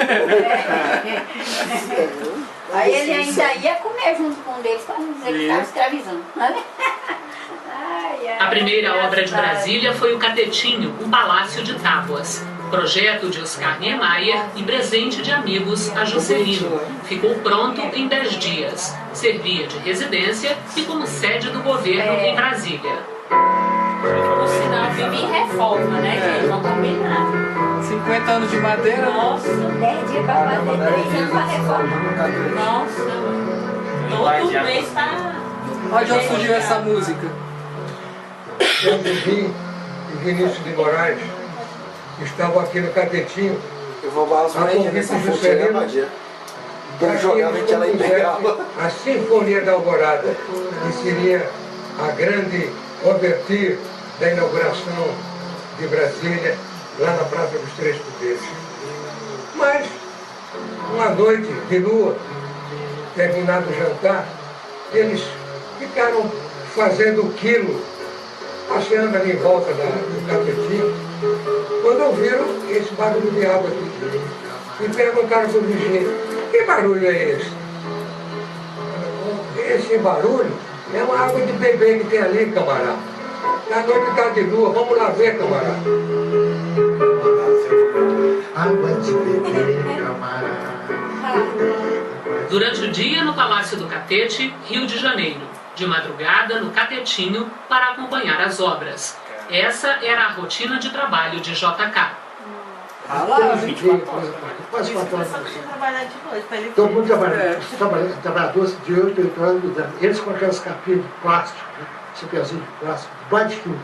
Aí ele ainda ia comer junto com um deles para não dizer que estava escravizando. A primeira obra de Brasília foi o Catetinho, um palácio de tábuas. Projeto de Oscar Niemeyer e presente de amigos a Juscelino. Ficou pronto em 10 dias. Servia de residência e como sede do governo em Brasília. O sinal vive em reforma, né? Que eles vão combinar. 50 anos de madeira. Nossa, 10 dias para fazer 3 anos para reformar. Nossa, todo mês tá. Olha de onde surgiu essa música. Eu vivi em Vinícius de Moraes, estava aqui no Catetinho. Eu vou roubar as moedinhas nessa fonte aí, Madia. Quando jogava, a gente ia lá e pegava. A Sinfonia da Alvorada, que seria a grande overture da inauguração de Brasília, lá na Praça dos Três Poderes. Mas, uma noite de lua, terminado o jantar, eles ficaram fazendo o quilo, passeando ali em volta do Catetinho, quando ouviram esse barulho de água aqui. E perguntaram para o vizinho, que barulho é esse? Esse barulho é uma água de beber que tem ali, camarada. A noite está de lua, vamos lá ver, camarada. Água de beber, camarada. Durante o dia no Palácio do Catete, Rio de Janeiro. De madrugada no Catetinho para acompanhar as obras. Essa era a rotina de trabalho de JK. Quase 4 horas. Trabalhar de noite, para ele. Todo mundo trabalhadores de 8 anos, eles com aquelas capinhas de plástico, né? Chapeuzinho de plástico, debaixo de tudo.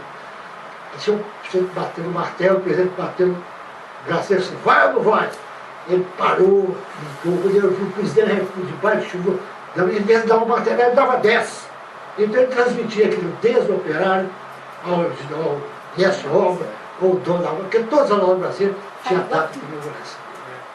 Tinha um presidente batendo o martelo, o presidente batendo o braceiro assim, vai ou não vai? Ele parou, quando ele viu o presidente debaixo de chuva, em vez de dar um martelo, ele dava 10. Então ele transmitia aquilo desde o operário ao mestre obra, ou o dono da obra, porque todas as obras do Brasil tinham data de inauguração.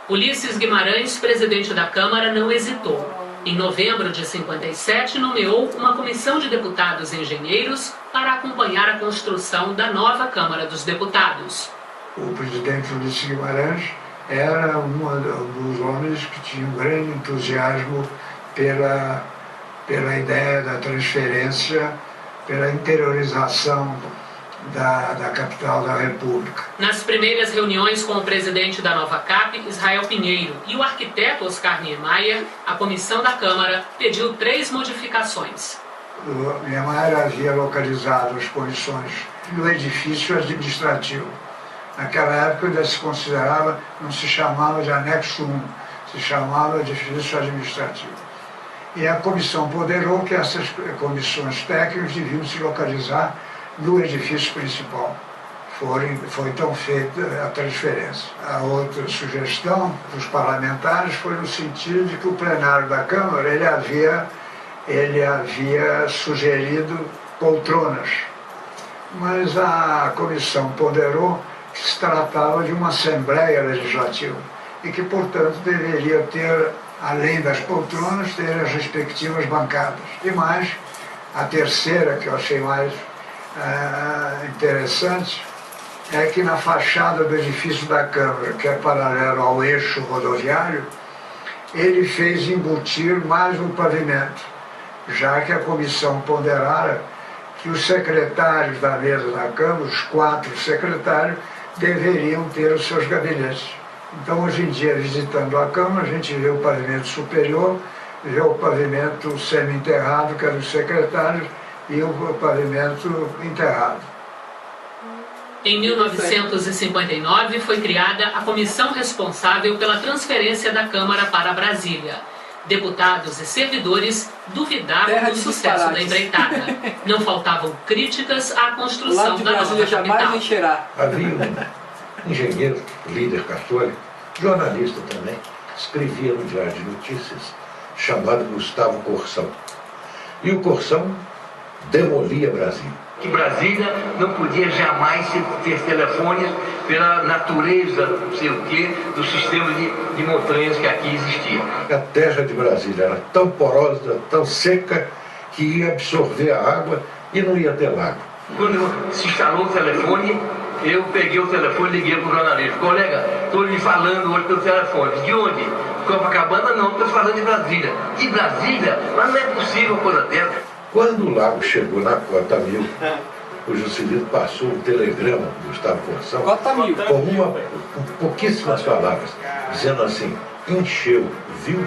Ulisses Guimarães, presidente da Câmara, não hesitou. Em novembro de 57, nomeou uma comissão de deputados e engenheiros para acompanhar a construção da nova Câmara dos Deputados. O presidente Ulisses Guimarães era um dos homens que tinha um grande entusiasmo pela ideia da transferência, pela interiorização da capital da República. Nas primeiras reuniões com o presidente da nova CAP, Israel Pinheiro, e o arquiteto Oscar Niemeyer, a comissão da Câmara pediu 3 modificações. O Niemeyer havia localizado as posições do edifício administrativo. Naquela época ainda se considerava, não se chamava de anexo 1, se chamava de edifício administrativo. E a comissão ponderou que essas comissões técnicas deviam se localizar no edifício principal. Foi então feita a transferência. A outra sugestão dos parlamentares foi no sentido de que o plenário da Câmara ele havia sugerido poltronas, mas a comissão ponderou que se tratava de uma Assembleia Legislativa e que, portanto, deveria ter, além das poltronas, ter as respectivas bancadas. E mais, a terceira, que eu achei mais interessante, é que na fachada do edifício da Câmara, que é paralelo ao eixo rodoviário, ele fez embutir mais um pavimento, já que a comissão ponderara que os secretários da mesa da Câmara, os 4 secretários, deveriam ter os seus gabinetes. Então, hoje em dia, visitando a Câmara, a gente vê o pavimento superior, vê o pavimento semi-enterrado, que é dos secretários, e o pavimento enterrado. Em 1959, foi criada a comissão responsável pela transferência da Câmara para Brasília. Deputados e servidores duvidavam do sucesso da empreitada. Não faltavam críticas à construção da nova capital. Havia um engenheiro, líder católico, jornalista também, escrevia no Diário de Notícias, chamado Gustavo Corsão. E o Corsão demolia Brasília. Que Brasília não podia jamais ter telefones pela natureza, não sei o quê, do sistema de montanhas que aqui existia. A terra de Brasília era tão porosa, tão seca, que ia absorver a água e não ia ter lago. Quando se instalou o telefone, eu peguei o telefone e liguei para o jornalista. Colega, estou lhe falando hoje pelo telefone. De onde? Copacabana não, estou falando de Brasília. De Brasília? Mas não é possível uma coisa dessa. Quando o lago chegou na Cota Mil, o Juscelino passou um telegrama do Gustavo Corsão com pouquíssimas palavras, dizendo assim: encheu, viu?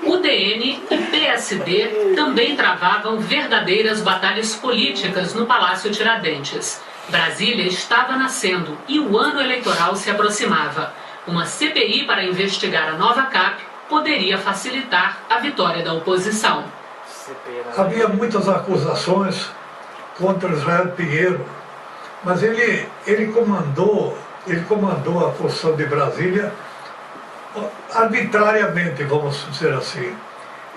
UDN e PSD também travavam verdadeiras batalhas políticas no Palácio Tiradentes. Brasília estava nascendo e o ano eleitoral se aproximava. Uma CPI para investigar a nova CAP poderia facilitar a vitória da oposição. Havia muitas acusações contra Israel Pinheiro, mas ele comandou a posição de Brasília arbitrariamente, vamos dizer assim.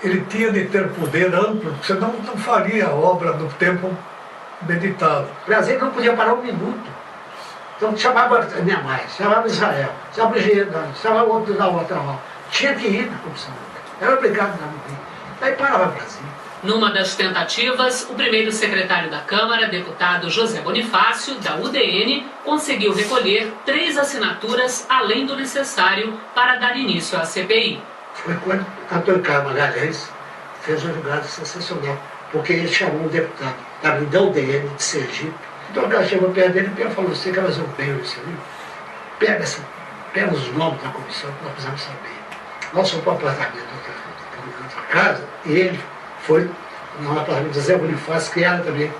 Ele tinha de ter poder amplo, porque senão não faria a obra no tempo meditado. Brasília não podia parar um minuto. Então chamava minha mãe, chamava Israel, chamava o engenheiro, chamava o outro da outra hora. Tinha que ir na comissão. Era obrigado a não ir. Aí parava o Brasil. Numa das tentativas, o primeiro secretário da Câmara, deputado José Bonifácio, da UDN, conseguiu recolher 3 assinaturas além do necessário para dar início à CPI. Foi quando o Antônio Carlos Magalhães fez uma jogada sensacional, porque ele chamou um deputado da UDN de Sergipe. Então o cara chegou perto dele e falou: você quer fazer um bem nesse livro? Pega os nomes da comissão que nós precisamos saber. Nós fomos para o apartamento da outra casa e ele foi no apartamento do Zé Bonifácio, que era também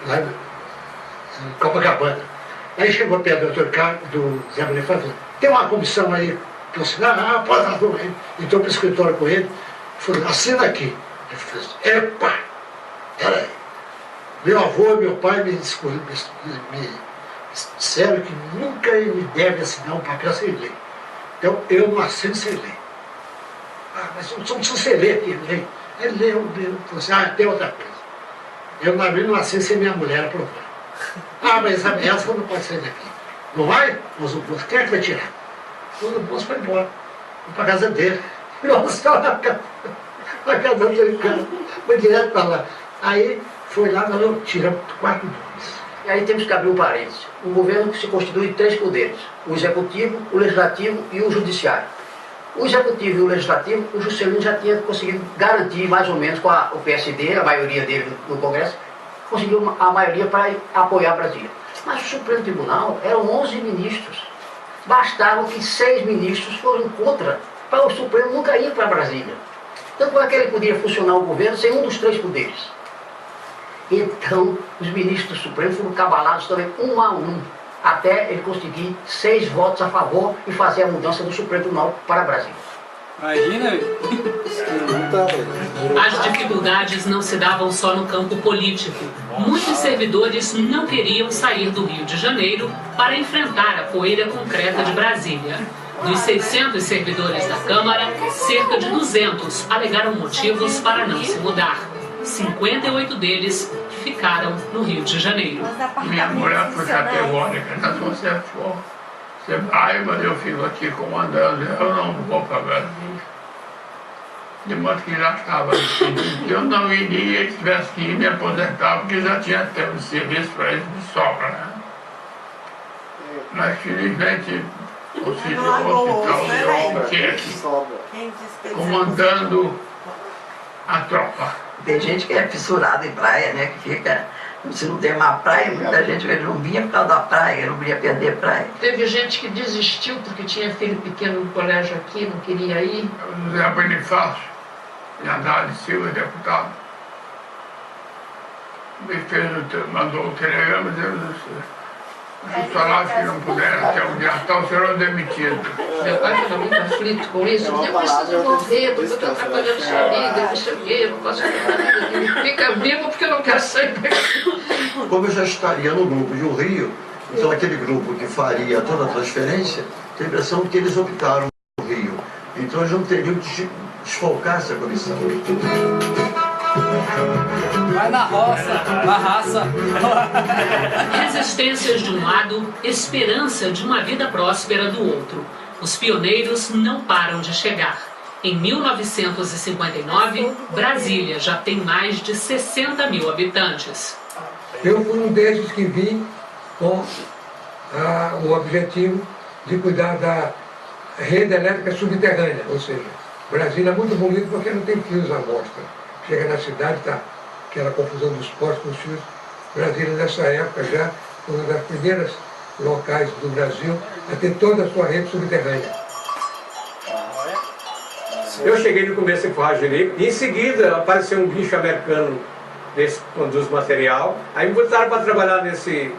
lá em Copacabana. Aí chegou perto do doutor Carlos, do Zé Bonifácio, falou: tem uma comissão aí para assinar? Pode dar para ele. Entrou para o escritório com ele, falou: assina aqui. Ele fez: epa, peraí. Meu avô e meu pai me disseram que nunca me deve assinar um papel sem ler. Então eu não assino sem ler. Ah, mas não precisa ser ler aqui, lei. Ele leu, falou assim: tem outra coisa. Eu não assino sem minha mulher aprovar. Ah, mas essa não pode sair daqui. Não vai? Mas o Bolso, quem é que vai tirar? O Bolso foi embora. Foi para a casa dele. Nossa, na casa dele, foi direto para lá. Aí foi lá, nós tiramos 4 nomes. E aí temos que abrir um parênteses. Um governo que se constitui em 3 poderes: o executivo, o legislativo e o judiciário. O Executivo e o Legislativo, o Juscelino já tinha conseguido garantir mais ou menos com o PSD, a maioria dele no Congresso, conseguiu a maioria para apoiar Brasília. Mas o Supremo Tribunal eram 11 ministros. Bastava que 6 ministros fossem contra, para o Supremo nunca ir para Brasília. Então, como é que ele podia funcionar o governo sem um dos 3 poderes? Então, os ministros do Supremo foram cabalados também um a um, até ele conseguir 6 votos a favor e fazer a mudança do Supremo Tribunal para Brasília. Imagina. As dificuldades não se davam só no campo político. Muitos servidores não queriam sair do Rio de Janeiro para enfrentar a poeira concreta de Brasília. Dos 600 servidores da Câmara, cerca de 200 alegaram motivos para não se mudar. 58 deles ficaram no Rio de Janeiro. Minha mulher foi categórica, você vai, mas eu fico aqui comandando, eu não vou para Brasília. De modo que já estava decidido. Eu não iria se tivesse que ir me aposentar, porque já tinha tempo de serviço para eles de sobra, né? Mas felizmente consegui o hospital de Albuquerque, comandando a tropa. Tem gente que é fissurada em praia, né? Que fica, se não tem uma praia, muita gente não vinha por causa da praia, não ia perder praia. Teve gente que desistiu porque tinha filho pequeno no colégio aqui, não queria ir. O José Bonifácio, de Andrade Silva, deputado, mandou o telegrama dizendo: os funcionários que não puderam até o dia tal serão demitidos. Meu pai estava muito aflito com isso. Eu preciso morrer, porque eu estou atrapalhando sua vida, não sei o quê, eu não posso ficar. Fica vivo porque eu não quero sair. Como eu já estaria no grupo de Rio, então aquele grupo que faria toda a transferência, tem a impressão que eles optaram no Rio. Então eles não teriam que desfocar essa comissão. Vai na roça, na raça. Resistências de um lado, esperança de uma vida próspera do outro. Os pioneiros não param de chegar. Em 1959, Brasília já tem mais de 60 mil habitantes. Eu fui um desses que vim com o objetivo de cuidar da rede elétrica subterrânea, ou seja, Brasília é muito bonito porque não tem fios à mostra. Chega na cidade, está aquela confusão dos postos com os fios. Brasília, nessa época, já foi uma das primeiras locais do Brasil a ter toda a sua rede subterrânea. Eu cheguei no começo em Forrageria e em seguida apareceu um guincho americano desse que conduz material. Aí me botaram para trabalhar nesse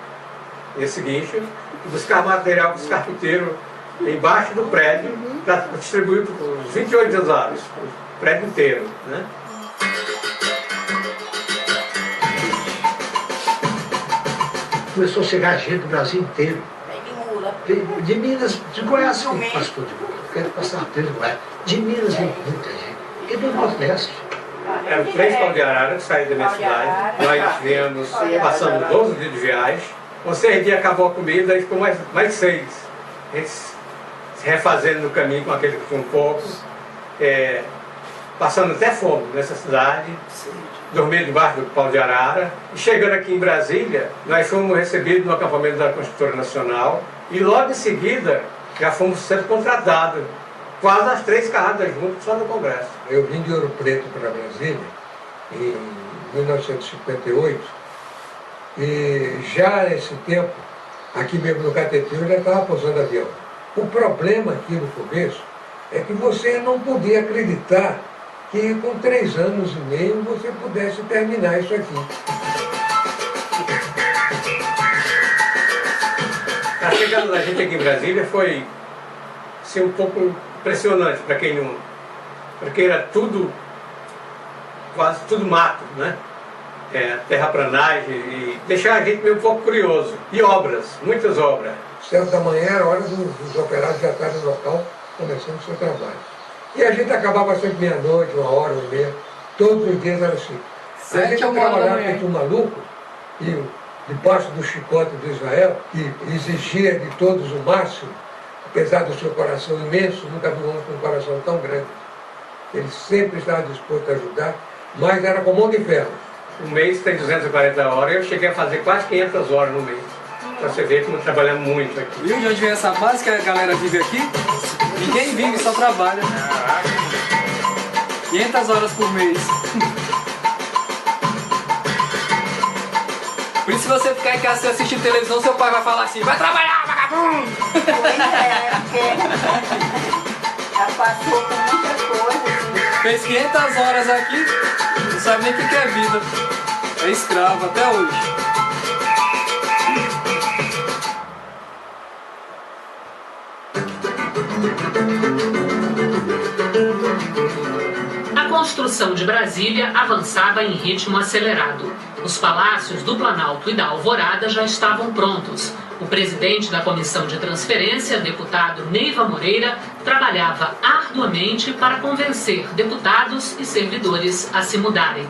guincho, buscar material para os carpinteiros embaixo do prédio para distribuir para os 28 usuários, o prédio inteiro, né? Começou a chegar gente do Brasil inteiro. De Minas, de Goiás, pastor de Goiás. Quero passar pelo Goiás. De Minas vem muita gente. E do Nordeste. Eram 3 pau de arara que saíram da minha cidade. Nós viemos, passamos 12 dias de viagem. Com 6 dias acabou a comida e ficou mais 6. A gente se refazendo no caminho com aquele que tinha um pouco. Passando até fome nessa cidade. Dormir debaixo do pau de arara. E chegando aqui em Brasília, nós fomos recebidos no acampamento da Construtora Nacional. E logo em seguida, já fomos sendo contratados. Quase as 3 carradas juntas, só no Congresso. Eu vim de Ouro Preto para Brasília em 1958 e já nesse tempo, aqui mesmo no Catetinho, eu já estava pousando avião. O problema aqui no começo é que você não podia acreditar que com 3 anos e meio você pudesse terminar isso aqui. A chegada da gente aqui em Brasília foi assim, um pouco impressionante para quem não... Porque era tudo, quase tudo mato, né? Terraplanagem e deixar a gente meio um pouco curioso. E obras, muitas obras. 7 da manhã era a hora dos operários já estarem no local, começando o seu trabalho. E a gente acabava sempre meia-noite, 1h, 1h30, todos os dias era assim. A gente trabalhava feito um maluco, e debaixo do chicote do Israel, que exigia de todos o máximo, apesar do seu coração imenso, nunca vi um homem com um coração tão grande. Ele sempre estava disposto a ajudar, mas era com mão de ferro. Um mês tem 240 horas, eu cheguei a fazer quase 500 horas no mês. Para você ver como trabalhamos muito aqui. Viu de onde vem essa base que a galera vive aqui? Ninguém vive, só trabalha. 500 horas por mês. Por isso, se você ficar em casa e assistir televisão, seu pai vai falar assim: vai trabalhar, vagabundo! Pois é, porque já passou por muita coisa. Fez 500 horas aqui, não sabe nem o que é vida. É escravo até hoje. A construção de Brasília avançava em ritmo acelerado. Os palácios do Planalto e da Alvorada já estavam prontos. O presidente da Comissão de Transferência, deputado Neiva Moreira, trabalhava arduamente para convencer deputados e servidores a se mudarem.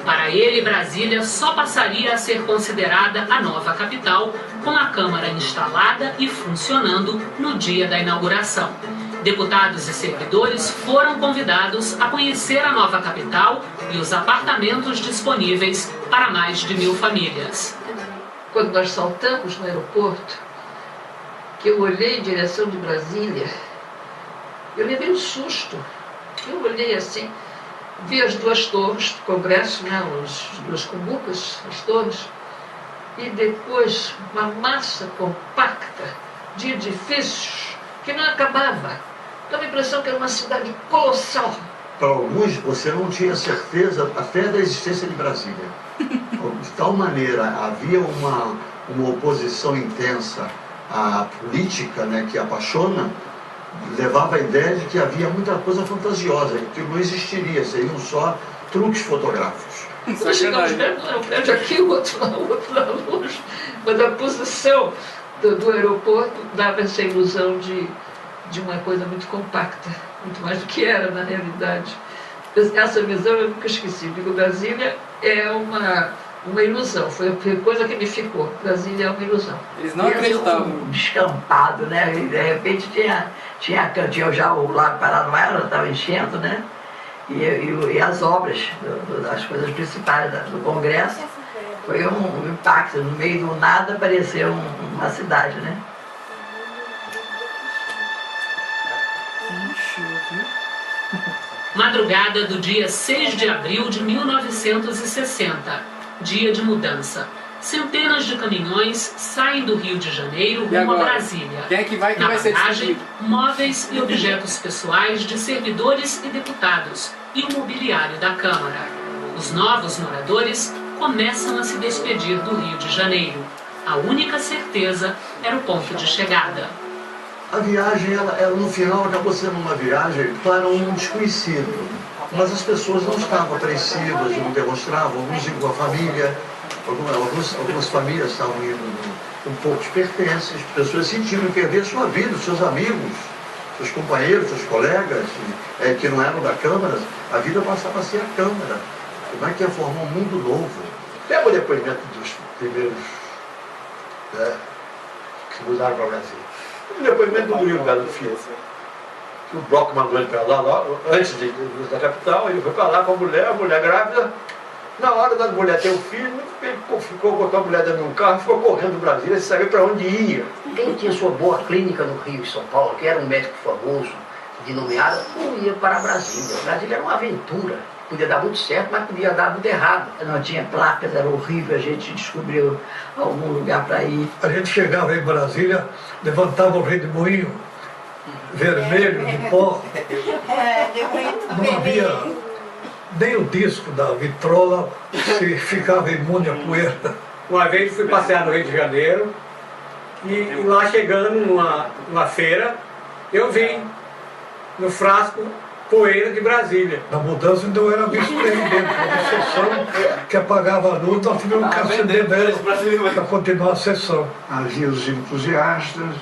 Para ele, Brasília só passaria a ser considerada a nova capital com a Câmara instalada e funcionando no dia da inauguração. Deputados e servidores foram convidados a conhecer a nova capital e os apartamentos disponíveis para mais de 1000 famílias. Quando nós saltamos no aeroporto, que eu olhei em direção de Brasília, eu levei um susto. Eu olhei assim, vi as duas torres do Congresso, né, os duas cumbucas, as torres, e depois uma massa compacta de edifícios que não acabava. Dava a impressão que era uma cidade colossal. Para alguns, você não tinha certeza até da existência de Brasília. De tal maneira, havia uma oposição intensa à política, né, que apaixona, levava a ideia de que havia muita coisa fantasiosa, que não existiria, seriam só truques fotográficos. Nós chegamos perto, um prédio aqui, o outro lá longe, mas a posição do aeroporto dava essa ilusão de uma coisa muito compacta, muito mais do que era na realidade. Essa visão eu nunca esqueci. Digo, Brasília é uma ilusão, foi a coisa que me ficou. Brasília é uma ilusão. Eles não acreditavam. Um descampado, né? E de repente tinha já o Lago Paranoá, estava enchendo, né? E as obras, as coisas principais do Congresso, foi um impacto. No meio do nada apareceu uma cidade, né? Madrugada do dia 6 de abril de 1960, dia de mudança. Centenas de caminhões saem do Rio de Janeiro rumo a Brasília. Quem é que vai, Na ser bagagem, móveis e objetos pessoais de servidores e deputados e o mobiliário da Câmara. Os novos moradores começam a se despedir do Rio de Janeiro. A única certeza era o ponto de chegada. A viagem, ela no final acabou sendo uma viagem para um desconhecido. Mas as pessoas não estavam apreensivas, não demonstravam, alguns iam com a família, algumas famílias estavam indo com poucos pertences, pessoas sentiram perder sua vida, seus amigos, seus companheiros, seus colegas, que não eram da Câmara, a vida passava a ser a Câmara. Como é que ia formar um mundo novo? Pega o depoimento dos primeiros que se mudaram para o Brasil. O depoimento do Murilo Gado Filho. Que o Bloco mandou ele para lá, antes da capital, ele foi para lá com a mulher grávida. Na hora da mulher ter o filho, ele botou a mulher dentro de um carro e ficou correndo do Brasil, ele sabia para onde ia. Quem tinha sua boa clínica no Rio e São Paulo, que era um médico famoso, de nomeada, não ia para Brasília. Brasília era uma aventura. Podia dar muito certo, mas podia dar muito errado. Não tinha placas, era horrível, a gente descobriu algum lugar para ir. A gente chegava em Brasília, levantava o redemoinho vermelho de pó. Não havia nem o disco da vitrola, se ficava imune à poeira. Uma vez fui passear no Rio de Janeiro e lá chegando numa feira, eu vi no frasco poeira de Brasília. Na mudança não era visto nem dentro, a sessão que apagava a luz, nós tivemos que acender dela para continuar a sessão. Havia os entusiastas,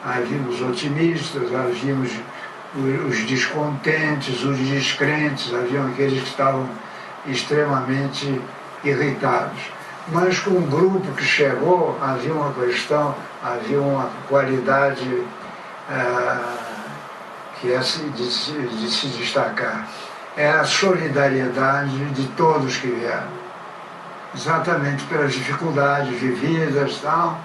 havia os otimistas, havia os descontentes, os descrentes, haviam aqueles que estavam extremamente irritados. Mas com o grupo que chegou, havia uma questão, havia uma qualidade que é de se destacar. É a solidariedade de todos que vieram. Exatamente pelas dificuldades vividas, tal,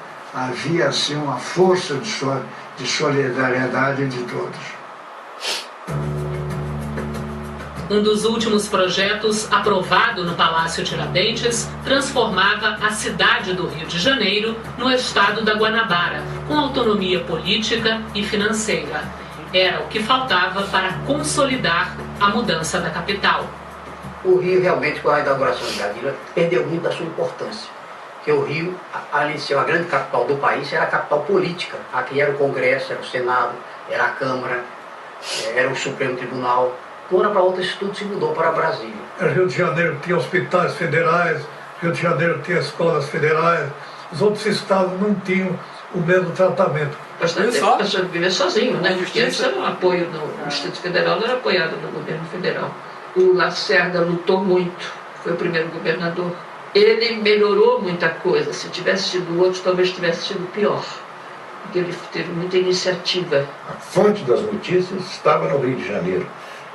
havia assim uma força de solidariedade de todos. Um dos últimos projetos aprovado no Palácio Tiradentes transformava a cidade do Rio de Janeiro no estado da Guanabara, com autonomia política e financeira. Era o que faltava para consolidar a mudança da capital. O Rio realmente, com a inauguração de Brasília, perdeu muito da sua importância. Porque o Rio, além de ser a grande capital do país, era a capital política. Aqui era o Congresso, era o Senado, era a Câmara, era o Supremo Tribunal. De uma hora para outra, isso tudo se mudou para Brasília. O Rio de Janeiro tinha hospitais federais, o Rio de Janeiro tinha escolas federais, os outros estados não tinham o mesmo tratamento. Bastante viver sozinho, né? Porque antes era um apoio no Distrito Federal, era apoiado no governo federal. O Lacerda lutou muito, foi o primeiro governador. Ele melhorou muita coisa. Se tivesse sido outro, talvez tivesse sido pior. Porque ele teve muita iniciativa. A fonte das notícias estava no Rio de Janeiro.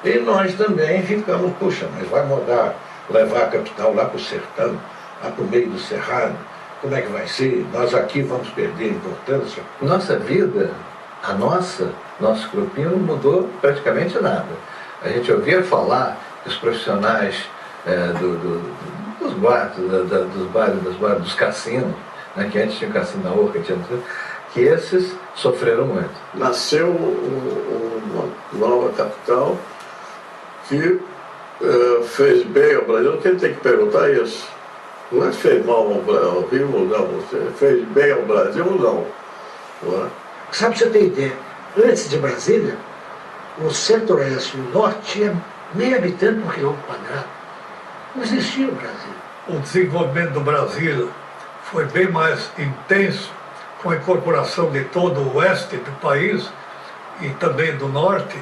E nós também ficamos, puxa, mas vai mudar, levar a capital lá para o sertão, lá para o meio do cerrado, como é que vai ser? Nós aqui vamos perder importância. Nossa vida, nosso grupinho não mudou praticamente nada. A gente ouvia falar dos profissionais dos guardas, dos bares, dos cassinos, né, que antes tinha cassino na Urca, que esses sofreram muito. Nasceu uma nova capital que fez bem ao Brasil. Quem tem que perguntar isso? Não é fez mal ao Rio, não. Você fez bem ao Brasil, não. Não é? Sabe, pra você ter ideia, antes de Brasília, o centro-oeste e o norte tinha meio habitante por quilômetro quadrado. Não existia o Brasil. O desenvolvimento do Brasil foi bem mais intenso com a incorporação de todo o oeste do país e também do norte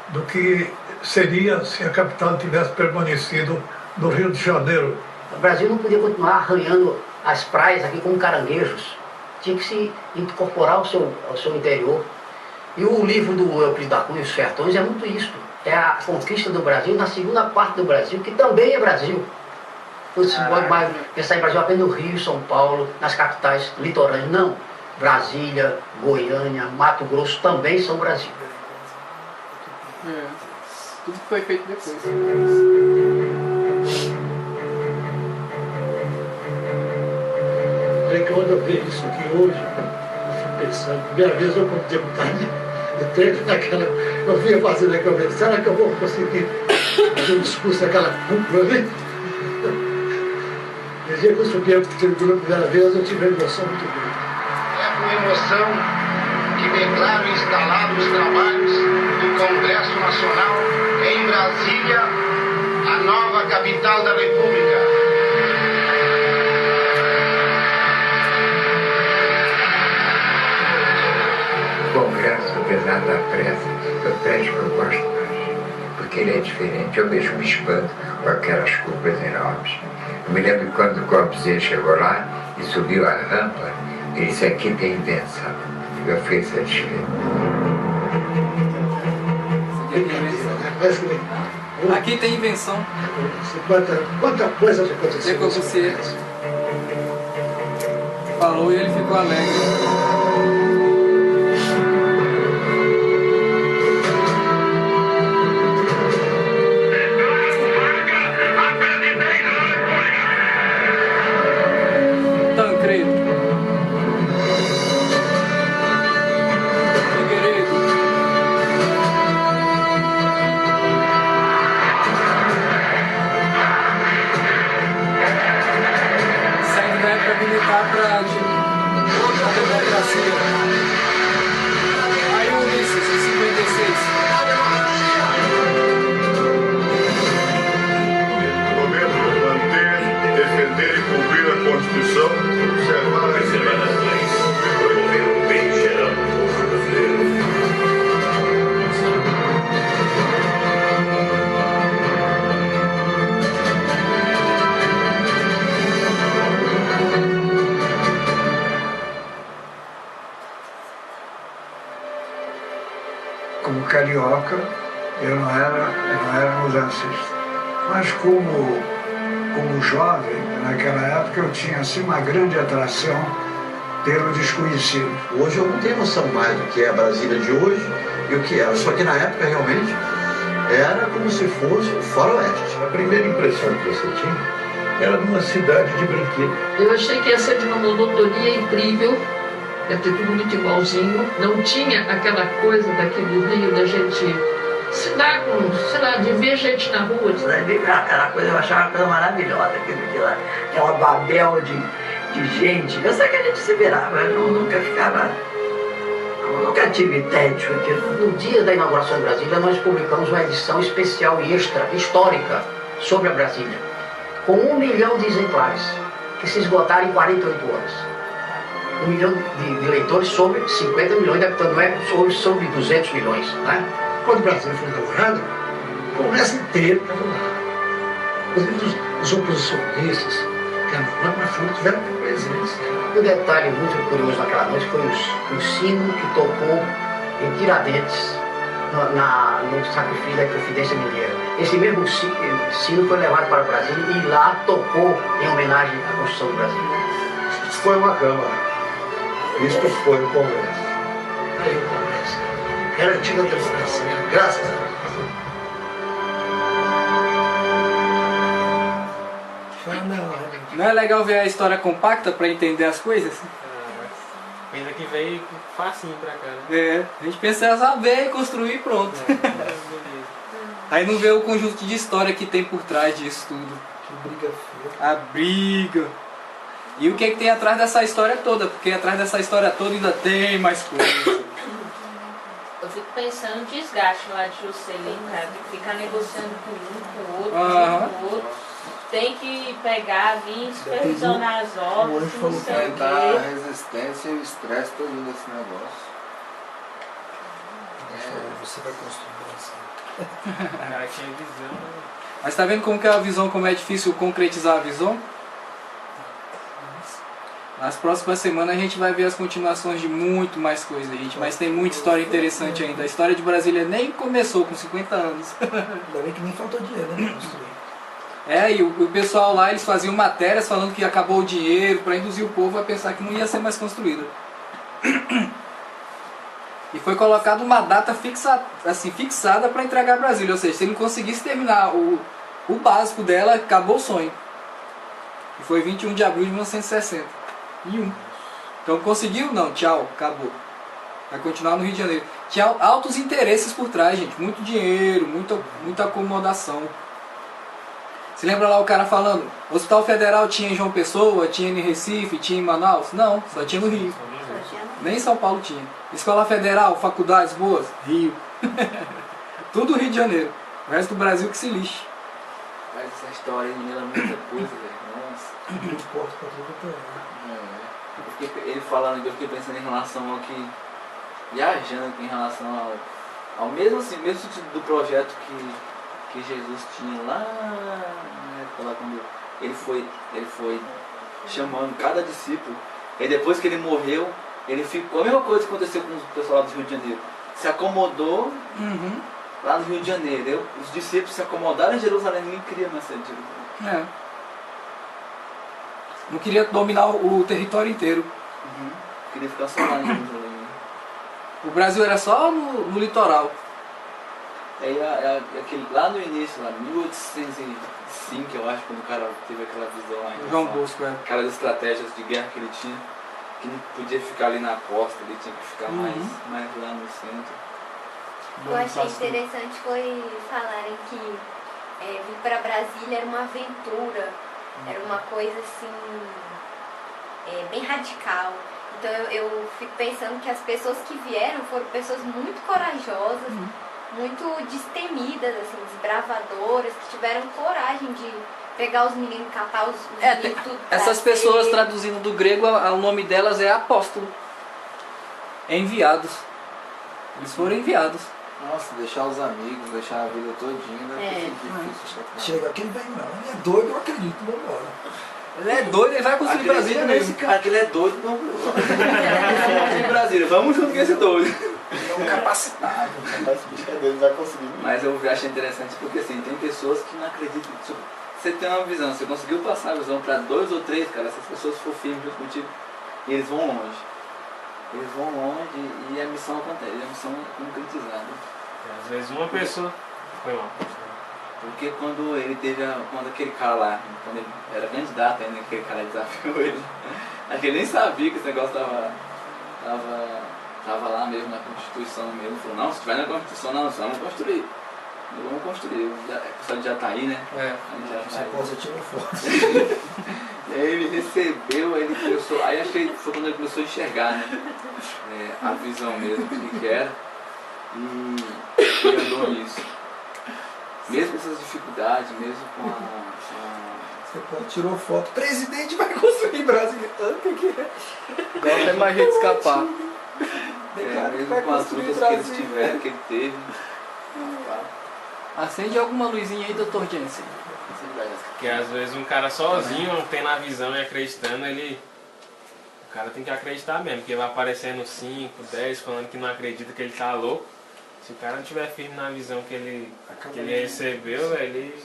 do que seria se a capital tivesse permanecido no Rio de Janeiro. O Brasil não podia continuar arranhando as praias aqui como caranguejos. Tinha que se incorporar ao seu interior. E o livro do Euclides da Cunha, Os Sertões, é muito isto. É a conquista do Brasil na segunda parte do Brasil, que também é Brasil. Você pode mais pensar em Brasil apenas no Rio, São Paulo, nas capitais litorâneas. Não. Brasília, Goiânia, Mato Grosso também são Brasil. Tudo foi feito depois. Quando eu vejo isso aqui hoje, eu fico pensando, primeira vez eu como deputado de treino naquela, eu vinha fazendo a cabeça, será que eu vou conseguir fazer um discurso naquela cúpula ali? No dia que eu subi a primeira vez, eu tive uma emoção muito grande. É com emoção que declaro instalados os trabalhos do Congresso Nacional em Brasília, a nova capital da República. O Congresso, apesar da pressa, é o prédio que eu gosto mais, porque ele é diferente. Eu mesmo me espanto com aquelas cúpulas enormes. Eu me lembro quando o Corbusier chegou lá e subiu a rampa, ele disse: aqui tem invenção. Eu fiquei satisfeito. Aqui tem invenção. Quanta coisa já aconteceu. O Corbusier falou e ele ficou alegre. Para a democracia. Aí Ulisses, em 56. Prometo manter, defender e cumprir a Constituição, observar as leis, promover o bem geral do povo brasileiro. Como carioca, eu não era mudancista. Mas como jovem, naquela época eu tinha assim uma grande atração pelo desconhecido. Hoje eu não tenho noção mais do que é a Brasília de hoje e o que era. Só que na época realmente era como se fosse o faroeste. A primeira impressão que você tinha era de uma cidade de brinquedo. Eu achei que ia ser de uma monotonia incrível, ia ter tudo muito igualzinho. Não tinha aquela coisa daquele Rio da gente se dar com, sei lá, de ver gente na rua. Aquela coisa, eu achava uma coisa maravilhosa, aquela babel de gente. Eu sei que a gente se virava, eu nunca ficava. Eu nunca tive tédio. No dia da inauguração de Brasília, nós publicamos uma edição especial e extra, histórica, sobre a Brasília, com 1 milhão de exemplares, que se esgotaram em 48 horas. 1 milhão de leitores sobre 50 milhões de habitantes, não é sobre 200 milhões. Né? Quando o Brasil foi inaugurado, o Congresso inteiro estava lá. Inclusive os oposicionistas, que lá na frente tiveram presentes. Um detalhe muito curioso naquela noite foi o sino que tocou em Tiradentes, no sacrifício da Confidência Mineira. Esse mesmo sino foi levado para o Brasil e lá tocou em homenagem à Constituição do Brasil. Isso foi uma Câmara. Isso foi o Congresso. Aí o Congresso. Era a antiga democracia. Graças a Deus. Não é legal ver a história compacta para entender as coisas? Pensa que veio facinho pra cá, né? É, a gente pensa, veio, construir e pronto. Aí não vê o conjunto de história que tem por trás disso tudo. Que briga feia. A briga. E o que é que tem atrás dessa história toda? Porque atrás dessa história toda ainda tem mais coisas. Eu fico pensando no desgaste lá de Juscelino, cara. Tem que ficar negociando com um, com o outro, Tem que pegar, vir supervisionar as obras, não sei o quê. A resistência e o estresse todo desse negócio. Você vai construir assim. Cara, tinha visão. Mas tá vendo como que é a visão, como é difícil concretizar a visão? Nas próximas semanas a gente vai ver as continuações de muito mais coisa, gente. Mas tem muita história interessante ainda. A história de Brasília nem começou com 50 anos. Ainda bem que nem faltou dinheiro, né, pra construir. É, e o pessoal lá, eles faziam matérias falando que acabou o dinheiro para induzir o povo a pensar que não ia ser mais construída. E foi colocada uma data fixada para entregar a Brasília. Ou seja, se ele não conseguisse terminar o básico dela, acabou o sonho. E foi 21 de abril de 1961. Então conseguiu? Não, tchau, acabou. Vai continuar no Rio de Janeiro. Tinha altos interesses por trás, gente. Muito dinheiro, muita acomodação. Se lembra lá o cara falando, Hospital Federal tinha em João Pessoa, tinha em Recife, tinha em Manaus? Não, só tinha no Rio. Nem em São Paulo tinha. Escola Federal, faculdades boas? Rio. Tudo Rio de Janeiro. O resto do Brasil que se lixe. Mas essa história aí lembra muita coisa, velho. Nossa. Muito forte pra tudo. Ele falando, eu fiquei pensando em relação ao que... Viajando aqui em relação ao mesmo sentido do projeto que Jesus tinha lá na época, lá quando ele foi chamando cada discípulo. E depois que ele morreu, ele ficou... A mesma coisa que aconteceu com o pessoal lá do Rio de Janeiro. Se acomodou lá no Rio de Janeiro. Os discípulos se acomodaram em Jerusalém, ninguém queria mais sair de Jerusalém. Não queria dominar o território inteiro. Queria ficar só lá em Jerusalém. O Brasil era só no litoral. Aí lá no início, lá em 1805, eu acho, quando o cara teve aquela visão lá em João Bosco, aquelas estratégias de guerra que ele tinha, que não podia ficar ali na costa, ele tinha que ficar mais lá no centro. Eu achei interessante foi falarem que vir para Brasília era uma aventura, era uma coisa assim, bem radical. Então eu fico pensando que as pessoas que vieram foram pessoas muito corajosas, muito destemidas, assim, desbravadoras, que tiveram coragem de pegar os meninos, catar os meninos tudo. Essas pessoas, traduzindo do grego, o nome delas é apóstolo. Enviados. Eles foram enviados. Nossa, deixar os amigos, deixar a vida todinha, né? Chega aqui, ele vai embora. Ele é doido, eu acredito, vamos embora. Ele é doido, ele vai construir Brasília mesmo. Esse cara que ele é doido, não. Em Brasília, vamos junto com esse doido. É um capacitado. Ele vai conseguir. Mas eu acho interessante porque assim, tem pessoas que não acreditam. Você tem uma visão, você conseguiu passar a visão para 2 ou 3, cara, se as pessoas for firmes junto contigo, E eles vão longe. Eles vão longe e a missão acontece, a missão é concretizada. Às vezes uma pessoa... Foi mal. Porque quando ele teve quando aquele cara lá, quando ele era candidato ainda, aquele cara desafiou ele, acho que ele nem sabia que esse negócio tava lá mesmo na Constituição mesmo. Ele falou, não, se tiver na Constituição nós vamos construir. Vamos construir. O pessoal já tá aí, né? Você pode tirar foto. E aí ele recebeu, aí ele começou. Aí acho que foi quando ele começou a enxergar, né? A visão mesmo que era. E andou nisso. Mesmo com essas dificuldades, mesmo com Você pode tirou foto. Presidente vai construir Brasília. O que é? Não tem mais jeito de escapar. Mesmo com as lutas que eles tiveram, que ele teve. Acende alguma luzinha aí, doutor Jensen. Porque às vezes um cara sozinho, não tem na visão e acreditando, o cara tem que acreditar mesmo, porque vai aparecendo 5, 10 falando que não acredita, que ele tá louco. Se o cara não tiver firme na visão que ele recebeu, ele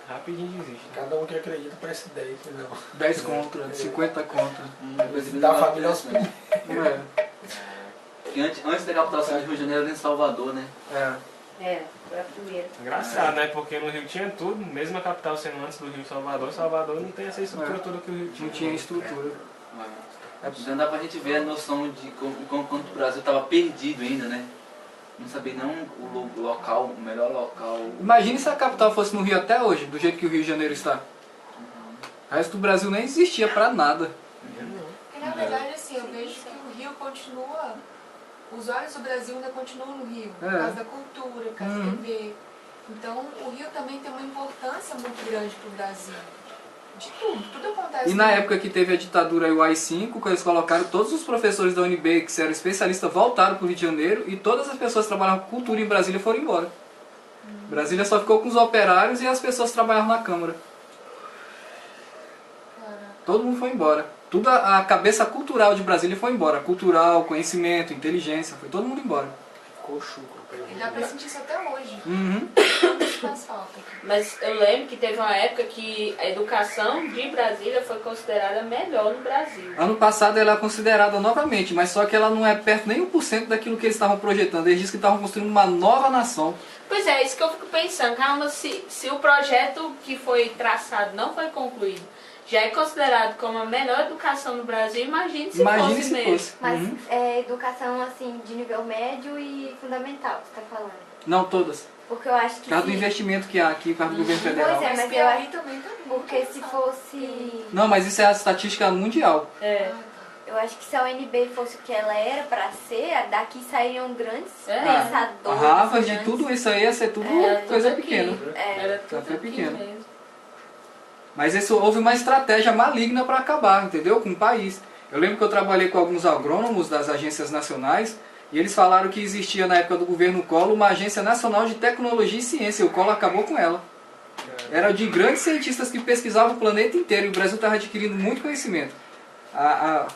rapidinho desiste. Cada um que acredita parece 10, não. 10 contra, 50 contra. Da família aos primeiros. Antes da captação de Rio de Janeiro, era em Salvador, né? Foi a primeira. Engraçado, né? Porque no Rio tinha tudo, mesmo a capital sendo antes do Rio Salvador não tem essa estrutura toda que o Rio tinha. Não tinha estrutura. Já dá pra gente ver a noção de quanto o Brasil estava perdido ainda, né? Não sabia não o local, o melhor local. Imagine se a capital fosse no Rio até hoje, do jeito que o Rio de Janeiro está. O resto do Brasil nem existia pra nada. Porque na verdade, assim, eu vejo que o Rio continua, os olhos do Brasil ainda continuam no Rio, por causa da cultura, por causa da TV. Então o Rio também tem uma importância muito grande pro Brasil. De tudo acontece. E na época que teve a ditadura e o AI-5, quando eles colocaram todos os professores da UNB, que eram especialistas, voltaram para o Rio de Janeiro e todas as pessoas que trabalhavam com cultura em Brasília foram embora. Brasília só ficou com os operários e as pessoas que trabalhavam na Câmara. Todo mundo foi embora. Tudo a cabeça cultural de Brasília foi embora. Cultural, conhecimento, inteligência, foi todo mundo embora. Ficou chucro. E dá pra sentir isso até hoje. Faz falta. Mas eu lembro que teve uma época que a educação de Brasília foi considerada melhor no Brasil. Ano passado ela é considerada novamente, mas só que ela não é perto nem 1% daquilo que eles estavam projetando. Eles disseram que estavam construindo uma nova nação. Pois é, isso que eu fico pensando. Caramba, se o projeto que foi traçado não foi concluído, já é considerado como a melhor educação no Brasil, imagine se fosse mesmo. Mas é educação assim de nível médio e fundamental, você está falando? Não todas. Porque eu acho que... Por causa do investimento que há aqui, por causa do governo federal. Pois é, mas eu acho também, porque se fosse... Não, mas isso é a estatística mundial. Eu acho que se a UNB fosse o que ela era para ser, daqui sairiam grandes pensadores. Harvard, de tudo isso aí ia ser tudo coisa pequena. Era tudo pequeno. Mas houve uma estratégia maligna para acabar, entendeu? Com o país. Eu lembro que eu trabalhei com alguns agrônomos das agências nacionais e eles falaram que existia na época do governo Collor uma agência nacional de tecnologia e ciência. E o Collor acabou com ela. Era de grandes cientistas que pesquisavam o planeta inteiro e o Brasil estava adquirindo muito conhecimento.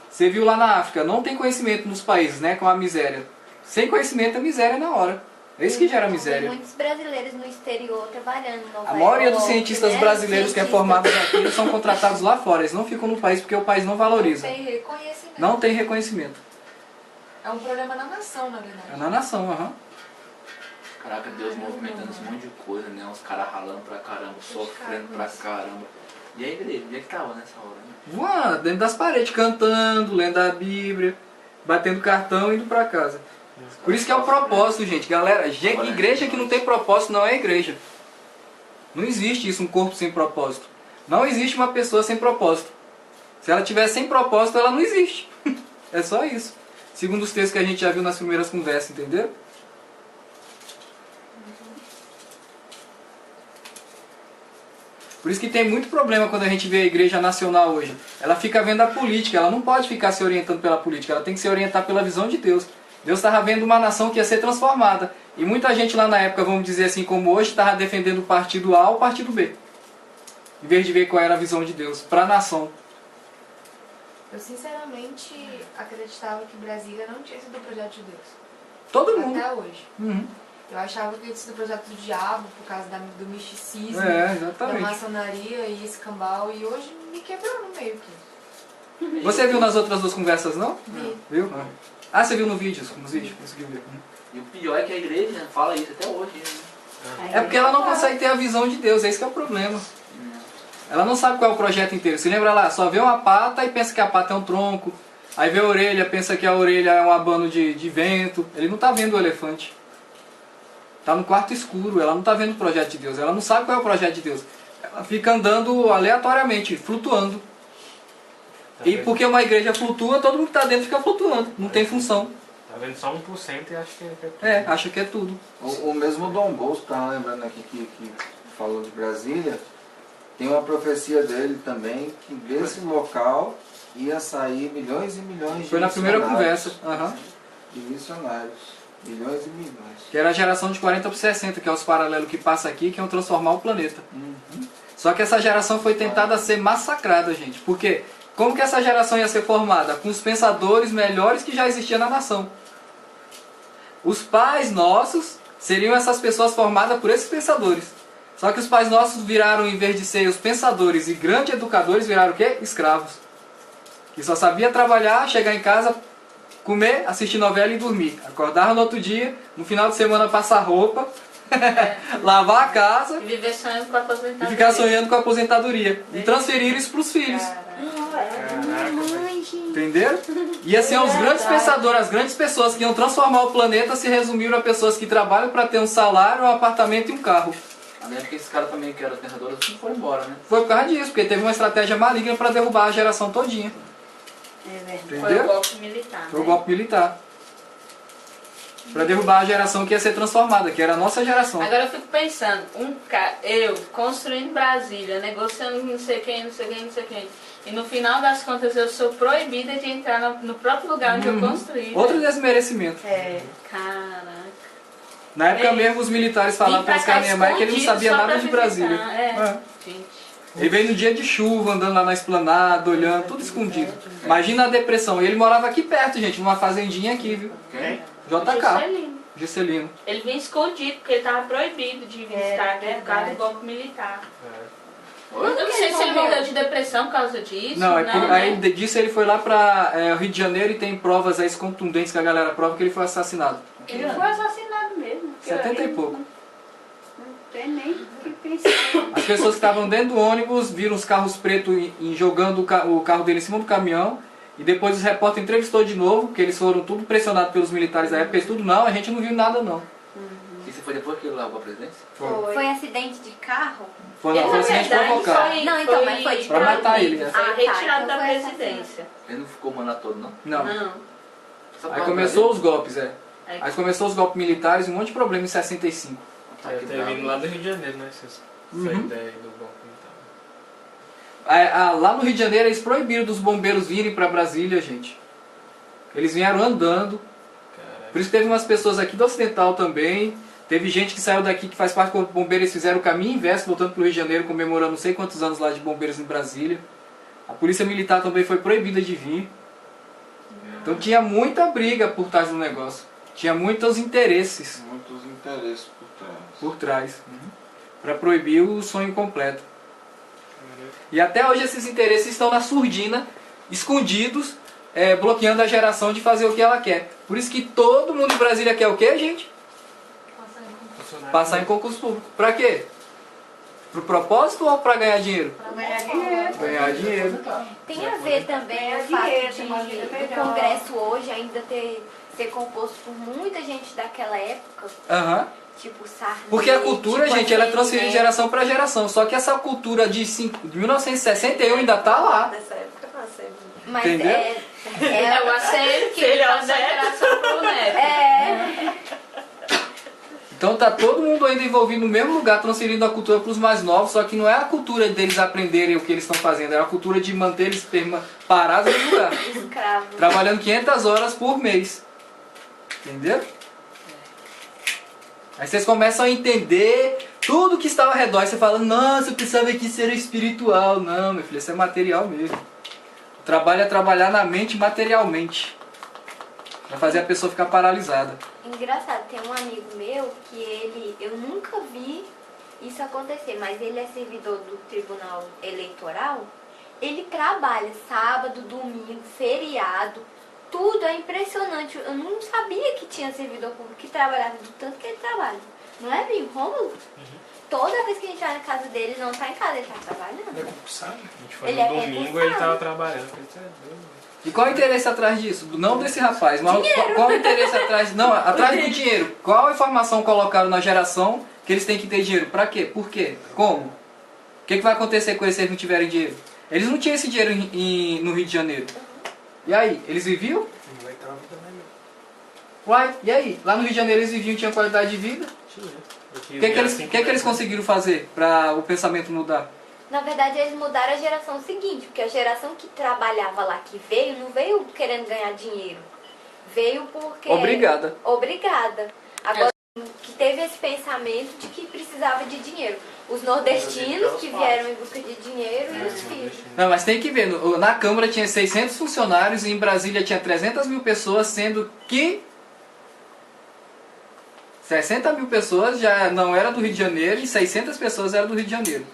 Você viu lá na África, não tem conhecimento nos países, né? Com a miséria. Sem conhecimento é miséria na hora. É isso que gera miséria. Tem muitos brasileiros no exterior trabalhando. A maioria dos cientistas brasileiros que é formado aqui, eles são contratados lá fora. Eles não ficam no país porque o país não valoriza. Não tem reconhecimento. Não tem reconhecimento. É um problema na nação, na verdade. É na nação, Caraca, Deus movimentando esse monte de coisa, né? Os caras ralando pra caramba, sofrendo pra caramba. E a igreja, onde é que tava nessa hora? Né? Voando, dentro das paredes, cantando, lendo a Bíblia, batendo cartão e indo pra casa. Por isso que é o propósito, gente. Galera, igreja que não tem propósito não é igreja. Não existe isso, um corpo sem propósito. Não existe uma pessoa sem propósito. Se ela tiver sem propósito, ela não existe. É só isso. Segundo os textos que a gente já viu nas primeiras conversas, entendeu? Por isso que tem muito problema quando a gente vê a igreja nacional hoje. Ela fica vendo a política, ela não pode ficar se orientando pela política, ela tem que se orientar pela visão de Deus. Deus estava vendo uma nação que ia ser transformada. E muita gente lá na época, vamos dizer assim como hoje, estava defendendo o partido A ou o partido B. Em vez de ver qual era a visão de Deus para a nação. Eu sinceramente acreditava que Brasília não tinha sido o projeto de Deus. Todo mundo. Até hoje. Eu achava que tinha sido o projeto do diabo por causa do misticismo, da exatamente. maçonaria e esse cambal. E hoje me quebrou no meio aqui. Você viu nas outras duas conversas, não? Não. Viu? Ah, você viu nos vídeos, conseguiu ver. E o pior é que a igreja fala isso até hoje. Né? É porque ela não consegue ter a visão de Deus, esse que é o problema. Ela não sabe qual é o projeto inteiro. Se lembra lá, só vê uma pata e pensa que a pata é um tronco. Aí vê a orelha, pensa que a orelha é um abano de vento. Ele não está vendo o elefante. Está no quarto escuro, ela não está vendo o projeto de Deus. Ela não sabe qual é o projeto de Deus. Ela fica andando aleatoriamente, flutuando. E porque uma igreja flutua, todo mundo que está dentro fica flutuando. Não tem função. Tá vendo só 1% e acha que é tudo. É, acha que é tudo. O mesmo Dom Bosco, estava lembrando aqui que falou de Brasília, tem uma profecia dele também, que desse local ia sair milhões e milhões de Foi na primeira conversa. De missionários. Milhões e milhões. Que era a geração de 40 por 60, que é os paralelos que passa aqui, que iam transformar o planeta. Só que essa geração foi tentada a ser massacrada, gente. Porque como que essa geração ia ser formada? Com os pensadores melhores que já existiam na nação. Os pais nossos seriam essas pessoas formadas por esses pensadores. Só que os pais nossos viraram, em vez de ser os pensadores e grandes educadores, viraram o quê? Escravos. Que só sabia trabalhar, chegar em casa, comer, assistir novela e dormir. Acordar no outro dia, no final de semana passar roupa, lavar a casa E viver sonhando com a aposentadoria. e ficar sonhando com a aposentadoria. E transferir isso para os filhos. Entenderam? E assim, os grandes pensadores, as grandes pessoas que iam transformar o planeta se resumiram a pessoas que trabalham para ter um salário, um apartamento e um carro. Além de que esse cara também, que era pensador, assim, foi embora, né? Foi por causa disso, porque teve uma estratégia maligna para derrubar a geração todinha. Foi o Entendeu? golpe militar. Foi o golpe militar. Para derrubar a geração que ia ser transformada, que era a nossa geração. Agora eu fico pensando, eu construindo Brasília, negociando não sei quem, não sei quem, não sei quem. E no final das contas eu sou proibida de entrar no próprio lugar onde eu construí. Outro desmerecimento. Caraca. Na época mesmo os militares falavam para os Niemeyer que ele não sabia nada de Brasília. Gente. Ele veio no dia de chuva, andando lá na esplanada, olhando, tudo escondido. Imagina a depressão. E ele morava aqui perto, gente, numa fazendinha aqui, viu? Quem? JK. Juscelino. Ele vinha escondido, porque ele estava proibido de visitar aqui por causa do golpe militar. Eu não sei se ele morreu de depressão por causa disso. Não, né? aí disso ele foi lá para Rio de Janeiro e tem provas aí contundentes que a galera prova que ele foi assassinado. Ele foi assassinado mesmo. 70 e pouco. Não tem nem o que pensar. As pessoas que estavam dentro do ônibus viram os carros pretos e jogando o carro dele em cima do caminhão. E depois os repórteres entrevistou de novo, porque eles foram tudo pressionados pelos militares da época. Eles tudo, não, a gente não viu nada não. E você foi depois que ele largou a presidência? Foi acidente de carro? Foi acidente provocado. Não, então, mas foi de pra carro. matar ele, né? Foi retirado então da foi presidência. Ele não ficou o mandato todo, não? Não. Só Aí por começou causa os golpes, Aí começou os golpes militares e um monte de problema em 65. Deve ter vindo lá do Rio de Janeiro, né? Essa ideia do golpe militar. Lá no Rio de Janeiro eles proibiram dos bombeiros virem para Brasília, gente. Eles vieram andando. Por isso teve umas pessoas aqui do Ocidental também. Teve gente que saiu daqui que faz parte do bombeiro, eles fizeram o caminho inverso, voltando para o Rio de Janeiro, comemorando não sei quantos anos lá de bombeiros em Brasília. A polícia militar também foi proibida de vir. Então tinha muita briga por trás do negócio. Tinha muitos interesses. Muitos interesses por trás. Para proibir o sonho completo. E até hoje esses interesses estão na surdina, escondidos, bloqueando a geração de fazer o que ela quer. Por isso que todo mundo em Brasília quer o quê, gente? Passar em concurso público. Pra quê? Pro propósito ou pra ganhar dinheiro? Pra ganhar dinheiro. Ganhar dinheiro. Tem a ver também o fato do Congresso hoje ainda ser composto por muita gente daquela época. Tipo Sarney. Porque a cultura, tipo gente, ela é transferida de geração para geração. Só que essa cultura de 1961 ainda tá lá. Nessa época não sei. Mas entendeu? É o acerto que ele passa a geração pro neto. Então tá todo mundo ainda envolvido no mesmo lugar, transferindo a cultura para os mais novos, só que não é a cultura deles aprenderem o que eles estão fazendo, é a cultura de manter eles parados no lugar. Escravo. Trabalhando 500 horas por mês. Entendeu? Aí vocês começam a entender tudo que está ao redor. Aí você fala, nossa, eu pensava que isso era espiritual. Não, meu filho, isso é material mesmo. O trabalho é trabalhar na mente materialmente. Pra fazer a pessoa ficar paralisada. Engraçado, tem um amigo meu que eu nunca vi isso acontecer, mas ele é servidor do Tribunal Eleitoral Ele trabalha sábado, domingo, feriado, tudo é impressionante. Eu não sabia que tinha servidor público que trabalhava do tanto que ele trabalha. Não é, Binho? Rômulo? Toda vez que a gente vai na casa dele, não tá em casa, ele tá trabalhando. Ele é concursado. A gente foi Ele no é domingo e concursado. ele tava trabalhando. E qual é o interesse atrás disso? Não desse rapaz, mas qual é o interesse atrás... Não, atrás do dinheiro. Qual a informação colocaram na geração que eles têm que ter dinheiro? Pra quê? Por quê? Como? O que vai acontecer com eles se eles não tiverem dinheiro? Eles não tinham esse dinheiro no Rio de Janeiro. E aí? Eles viviam? Uai, e aí? Lá no Rio de Janeiro eles viviam, tinham qualidade de vida? O que eles conseguiram fazer para o pensamento mudar? Na verdade, eles mudaram a geração seguinte, porque a geração que trabalhava lá, que veio, não veio querendo ganhar dinheiro. Veio porque... Obrigada. Obrigada. Agora, que teve esse pensamento de que precisava de dinheiro. Os nordestinos que vieram em busca de dinheiro e os filhos. Não, mas tem que ver, na Câmara tinha 600 funcionários e em Brasília tinha 300 mil pessoas, sendo que 60 mil pessoas já não era do Rio de Janeiro e 600 pessoas eram do Rio de Janeiro.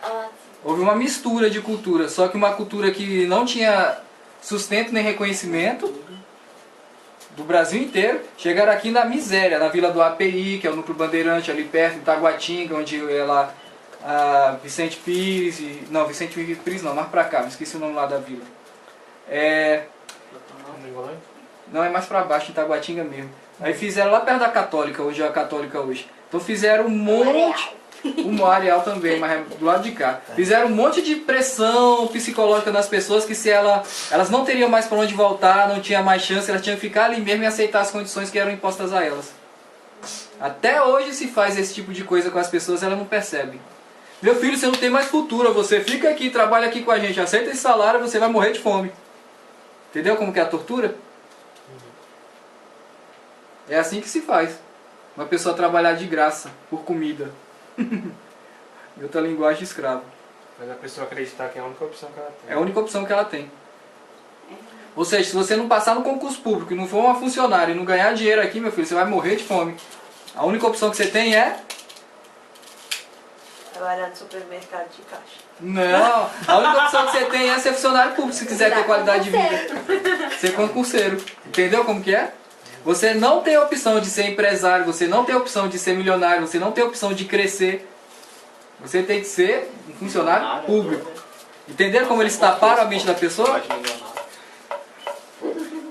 Houve uma mistura de cultura, só que uma cultura que não tinha sustento nem reconhecimento do Brasil inteiro. Chegaram aqui na miséria, na Vila do API, que é o Núcleo Bandeirante, ali perto de Taguatinga, onde é lá a Vicente Pires, não, Vicente Pires não, mais pra cá, me esqueci o nome lá da vila. Não, é mais pra baixo, em Taguatinga mesmo. Aí fizeram lá perto da Católica, hoje é a Católica hoje. Então fizeram um monte... O Areal também, mas é do lado de cá. Fizeram um monte de pressão psicológica nas pessoas que se elas não teriam mais para onde voltar, não tinha mais chance, elas tinham que ficar ali mesmo e aceitar as condições que eram impostas a elas. Até hoje se faz esse tipo de coisa com as pessoas, elas não percebem. Meu filho, você não tem mais futuro, você fica aqui, trabalha aqui com a gente, aceita esse salário, você vai morrer de fome. Entendeu como que é a tortura? É assim que se faz. Uma pessoa trabalhar de graça, por comida. Em outra linguagem, escravo. Mas a pessoa acreditar que é a única opção que ela tem. É a única opção que ela tem. Ou seja, se você não passar no concurso público e não for uma funcionária e não ganhar dinheiro aqui, meu filho, você vai morrer de fome. A única opção que você tem é... trabalhar no supermercado de caixa. Não, a única opção que você tem é ser funcionário público, se quiser ter qualidade de vida. Ser concurseiro. Entendeu como que é? Você não tem a opção de ser empresário, você não tem a opção de ser milionário, você não tem a opção de crescer. Você tem que ser um funcionário público. Entenderam como eles taparam a mente da pessoa?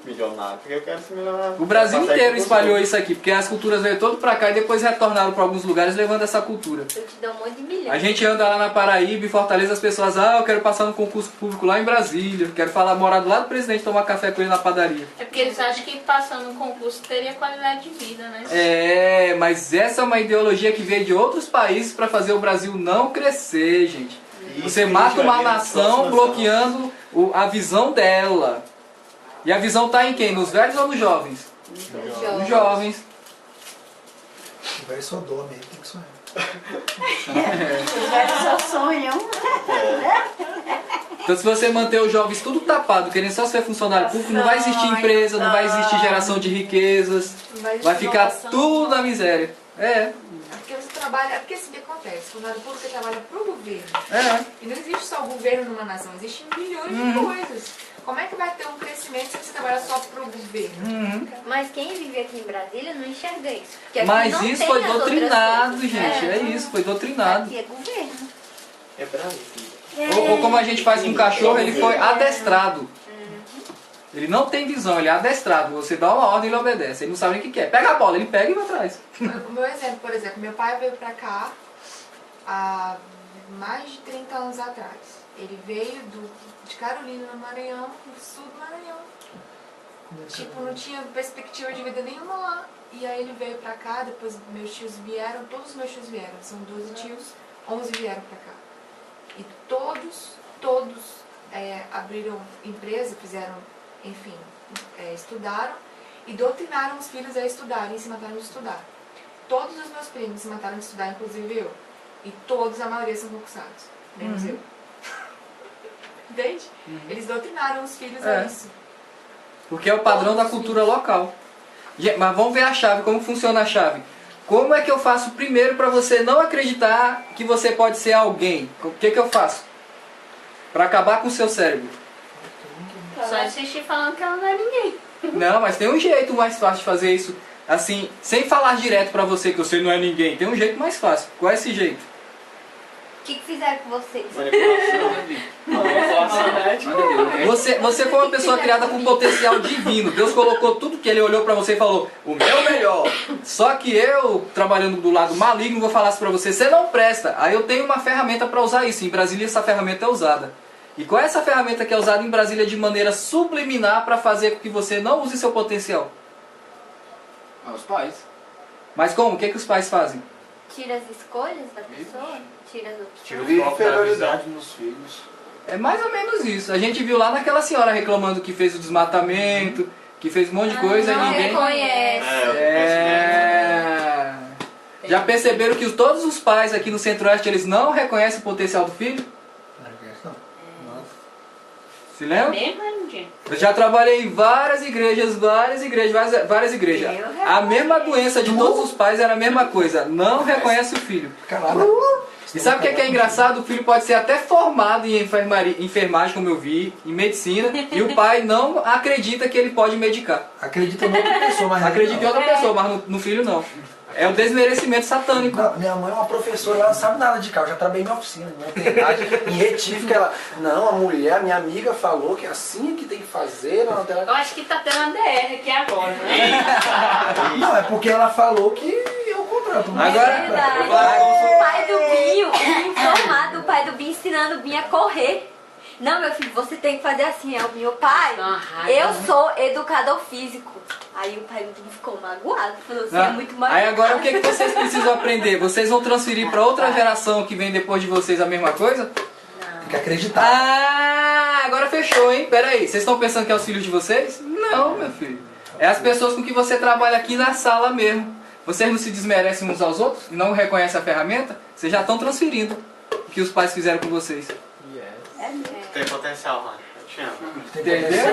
Milionário, porque eu quero ser milionário. O Brasil inteiro espalhou isso aqui, porque as culturas veio todo pra cá e depois retornaram para alguns lugares levando essa cultura. Eu te dou um monte de milhões. A gente anda lá na Paraíba, em Fortaleza, as pessoas, eu quero passar no concurso público lá em Brasília, quero morar do lado do presidente, tomar café com ele na padaria. É porque eles acham que passando no concurso teria qualidade de vida, né? Mas essa é uma ideologia que veio de outros países para fazer o Brasil não crescer, gente. Você mata uma nação bloqueando a visão dela. E a visão está em quem? Nos velhos ou nos jovens? Nos jovens. Os velhos só dormem, tem que sonhar. Os velhos só sonham. Então se você manter os jovens tudo tapado, querendo só ser funcionário público, não vai existir empresa, não vai existir geração de riquezas, vai ficar tudo na miséria. Porque você trabalha, porque isso que acontece, o funcionário público trabalha para o governo. E não existe só o governo numa nação, existem milhões de coisas. Como é que vai ter um crescimento se você trabalha só para o governo? Mas quem vive aqui em Brasília não enxerga isso. Aqui Mas não isso tem foi as outras doutrinado, coisas. gente. É isso, foi doutrinado. Aqui é governo. É Brasília. Ou como a gente faz com o cachorro, ele foi adestrado. Ele não tem visão, ele é adestrado. Você dá uma ordem e ele obedece. Ele não sabe nem o que quer. Pega a bola, ele pega e vai atrás. O meu exemplo, por exemplo, meu pai veio pra cá há mais de 30 anos atrás. Ele veio de Carolina, no Maranhão, do sul do Maranhão. Tipo, não tinha perspectiva de vida nenhuma lá. E aí ele veio pra cá, depois meus tios vieram, todos os meus tios vieram. São 12 tios, 11 vieram pra cá. E todos abriram empresa, fizeram, enfim, estudaram e doutrinaram os filhos a estudarem e se mataram de estudar. Todos os meus primos se mataram de estudar, inclusive eu. E todos, a maioria, são concursados. Menos eu. Entende? Eles doutrinaram os filhos a isso. Porque é o padrão da cultura local. Mas vamos ver a chave, como funciona a chave. Como é que eu faço primeiro para você não acreditar que você pode ser alguém? O que eu faço? Para acabar com o seu cérebro. Só assistir falando que ela não é ninguém. Não, mas tem um jeito mais fácil de fazer isso. Assim, sem falar direto pra você que você não é ninguém. Tem um jeito mais fácil. Qual é esse jeito? O que fizeram com vocês? Você foi uma pessoa criada com potencial divino. Deus colocou tudo que ele olhou pra você e falou, o meu melhor. Só que eu, trabalhando do lado maligno, vou falar isso pra você, você não presta. Aí eu tenho uma ferramenta pra usar isso. Em Brasília essa ferramenta é usada. E qual é essa ferramenta que é usada em Brasília de maneira subliminar pra fazer com que você não use seu potencial? Os pais. Mas como? O que os pais fazem? Tira as escolhas da pessoa? Tira as opções? Tira o foco da inferioridade nos filhos. É mais ou menos isso. A gente viu lá naquela senhora reclamando que fez o desmatamento, que fez um monte de coisa e ninguém... reconhece. Já perceberam que todos os pais aqui no Centro-Oeste, eles não reconhecem o potencial do filho? Se lembra? Eu já trabalhei em várias igrejas. A mesma doença de todos os pais era a mesma coisa. Não reconhece o filho. E sabe o que é engraçado? O filho pode ser até formado em enfermagem, como eu vi, em medicina, e o pai não acredita que ele pode medicar. Acredita em outra pessoa, mas acredita em outra pessoa, mas no filho não. É o desmerecimento satânico. Não, minha mãe é uma professora, ela não sabe nada de carro. Eu já trabalhei em minha oficina, em retífica. Ela, não, a mulher, minha amiga falou que é assim que tem que fazer. Não, Eu acho que tá tendo uma DR aqui agora, né? Não, é porque ela falou que eu comprava. Agora, é verdade. O pai do Binho, informado, o pai do Binho ensinando o Binho a correr. Não, meu filho, você tem que fazer assim. É o meu pai, eu sou educador físico. Aí o pai do Binho ficou magoado, falou assim, é muito magoado. Aí agora o que vocês precisam aprender? Vocês vão transferir para outra geração que vem depois de vocês a mesma coisa? Tem que acreditar. Ah, agora fechou, hein? Pera aí, vocês estão pensando que é os filhos de vocês? Não, meu filho. É as pessoas com que você trabalha aqui na sala mesmo. Vocês não se desmerecem uns aos outros e não reconhecem a ferramenta? Vocês já estão transferindo o que os pais fizeram com vocês. Tem potencial, mano. Eu te amo. Entendeu?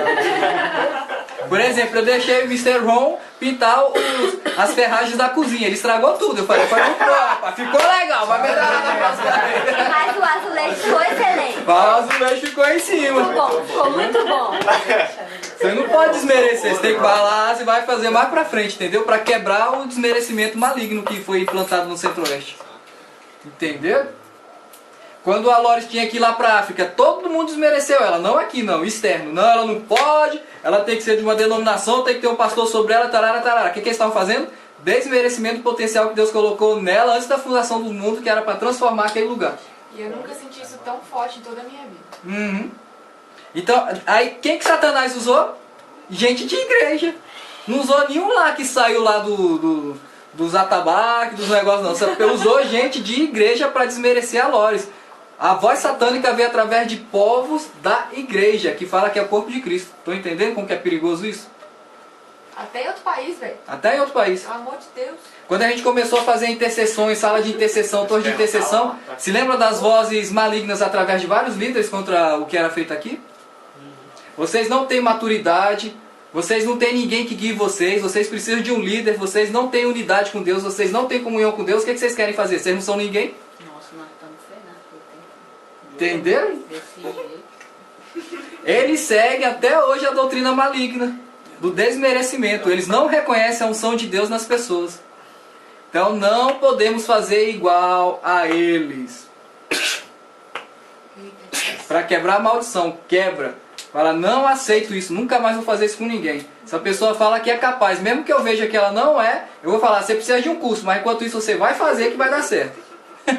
Por exemplo, eu deixei o Mr. Ron pintar as ferragens da cozinha. Ele estragou tudo. Eu falei, foi muito bom, ficou legal, vai melhorar na próxima vez. Mas o azulejo ficou excelente. O azulejo ficou em cima. Ficou bom, ficou muito bom. Você não pode desmerecer, você tem que falar e vai fazer mais pra frente, entendeu? Pra quebrar o desmerecimento maligno que foi implantado no Centro-Oeste. Entendeu? Quando a Loris tinha que ir lá pra África, todo mundo desmereceu ela. Não aqui não, externo. Não, ela não pode, ela tem que ser de uma denominação, tem que ter um pastor sobre ela, tarara, tarara. O que eles estavam fazendo? Desmerecimento do potencial que Deus colocou nela antes da fundação do mundo, que era pra transformar aquele lugar. E eu nunca senti isso tão forte em toda a minha vida. Uhum. Então, aí quem que Satanás usou? Gente de igreja. Não usou nenhum lá que saiu lá dos atabaques, dos negócios não. Só usou gente de igreja para desmerecer a Loris. A voz satânica veio através de povos da igreja, que fala que é o corpo de Cristo. Estão entendendo como que é perigoso isso? Até em outro país, velho. Até em outro país. Pelo amor de Deus. Quando a gente começou a fazer intercessões, sala de intercessão, torre de intercessão, se lembra das vozes malignas através de vários líderes contra o que era feito aqui? Vocês não têm maturidade, vocês não têm ninguém que guie vocês precisam de um líder, vocês não têm unidade com Deus, vocês não têm comunhão com Deus, o que vocês querem fazer? Vocês não são ninguém? Nossa, nós estamos fernados. Entenderam? Desse jeito. Eles seguem até hoje a doutrina maligna do desmerecimento. Eles não reconhecem a unção de Deus nas pessoas. Então não podemos fazer igual a eles. Para quebrar a maldição, quebra. Fala, não aceito isso, nunca mais vou fazer isso com ninguém. Se a pessoa fala que é capaz, mesmo que eu veja que ela não é, eu vou falar, você precisa de um curso, mas enquanto isso você vai fazer que vai dar certo. Tá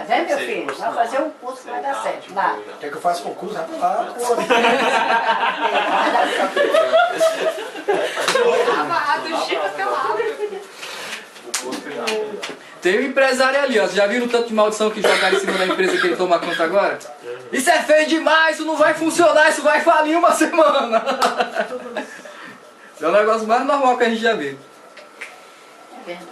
vendo, meu filho? Vai fazer um curso que vai dar certo. Lá. Quer que eu faça concurso? Vai pra lá. Tem um empresário ali, ó. Você já viram o tanto de maldição que jogaram em cima da empresa que ele toma conta agora? Isso é feio demais, isso não vai funcionar, isso vai falir uma semana. Isso é o negócio mais normal que a gente já viu. É verdade.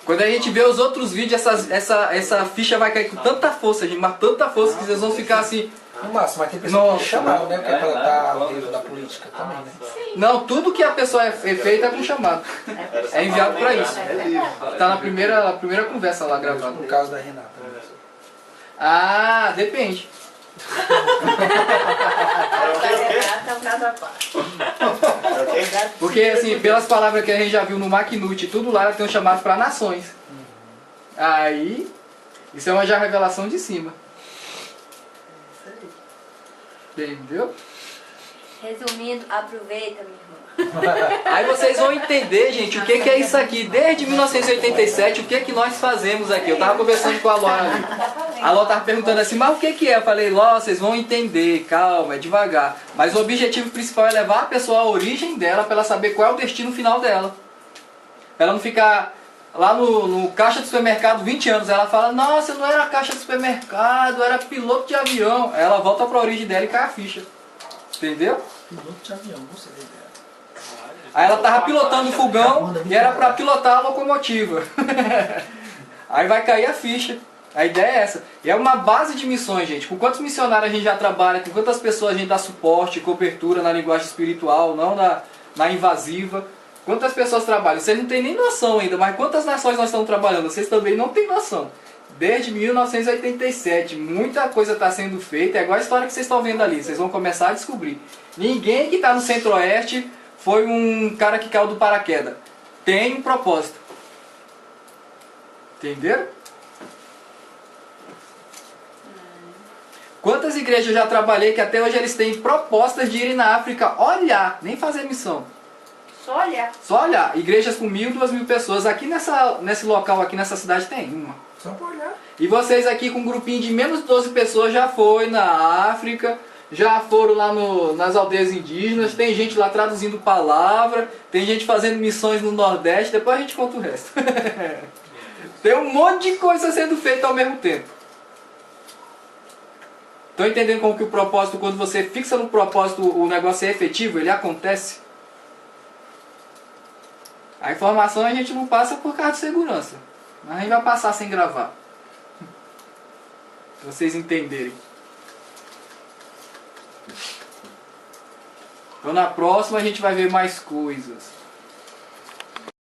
Quando a gente vê os outros vídeos, essa ficha vai cair com tanta força, gente, mas tanta força que vocês vão ficar assim... No máximo, mas tem pessoa que chamar, né? Porque ela tá dentro da política também, né? Não, tudo que a pessoa é feita é com chamado. É enviado para isso. Tá na primeira conversa lá gravada. No caso da Renata. Ah, depende. Porque assim, pelas palavras que a gente já viu no Macnut, tudo lá ela tem um chamado para nações. Aí, isso é uma já revelação de cima. Entendeu? Resumindo, aproveita, meu irmão. Aí vocês vão entender, gente, o que é isso aqui. Desde 1987, o que nós fazemos aqui. Eu estava conversando com a Ló ali. A Ló estava perguntando assim, mas o que é? Eu falei, Ló, vocês vão entender, calma, é devagar. Mas o objetivo principal é levar a pessoa à origem dela, para ela saber qual é o destino final dela. Para ela não ficar lá no caixa do supermercado 20 anos. Ela fala, nossa, eu não era caixa do supermercado, eu era piloto de avião. Aí ela volta para a origem dela e cai a ficha. Entendeu? Piloto de avião, gostei da ideia. Aí ela tava pilotando o fogão e era para pilotar a locomotiva. Aí vai cair a ficha. A ideia é essa. E é uma base de missões, gente. Com quantos missionários a gente já trabalha, com quantas pessoas a gente dá suporte, cobertura na linguagem espiritual, não na invasiva. Quantas pessoas trabalham? Vocês não têm nem noção ainda, mas quantas nações nós estamos trabalhando? Vocês também não têm noção. Desde 1987, muita coisa está sendo feita. É igual a história que vocês estão vendo ali. Vocês vão começar a descobrir. Ninguém que está no Centro-Oeste foi um cara que caiu do paraquedas. Tem um propósito. Entenderam? Quantas igrejas eu já trabalhei que até hoje eles têm propostas de irem na África olhar, nem fazer missão. Só olhar. Só olhar. Igrejas com 1.000, 2.000 pessoas. Aqui nesse local, aqui nessa cidade tem uma. Só pra olhar. E vocês aqui com um grupinho de menos de 12 pessoas já foi na África, já foram lá nas aldeias indígenas, tem gente lá traduzindo palavra, tem gente fazendo missões no Nordeste, depois a gente conta o resto. Tem um monte de coisa sendo feita ao mesmo tempo. Estão entendendo como que o propósito, quando você fixa no propósito, o negócio é efetivo, ele acontece? A informação a gente não passa por causa de segurança, mas a gente vai passar sem gravar. Pra vocês entenderem. Então na próxima a gente vai ver mais coisas.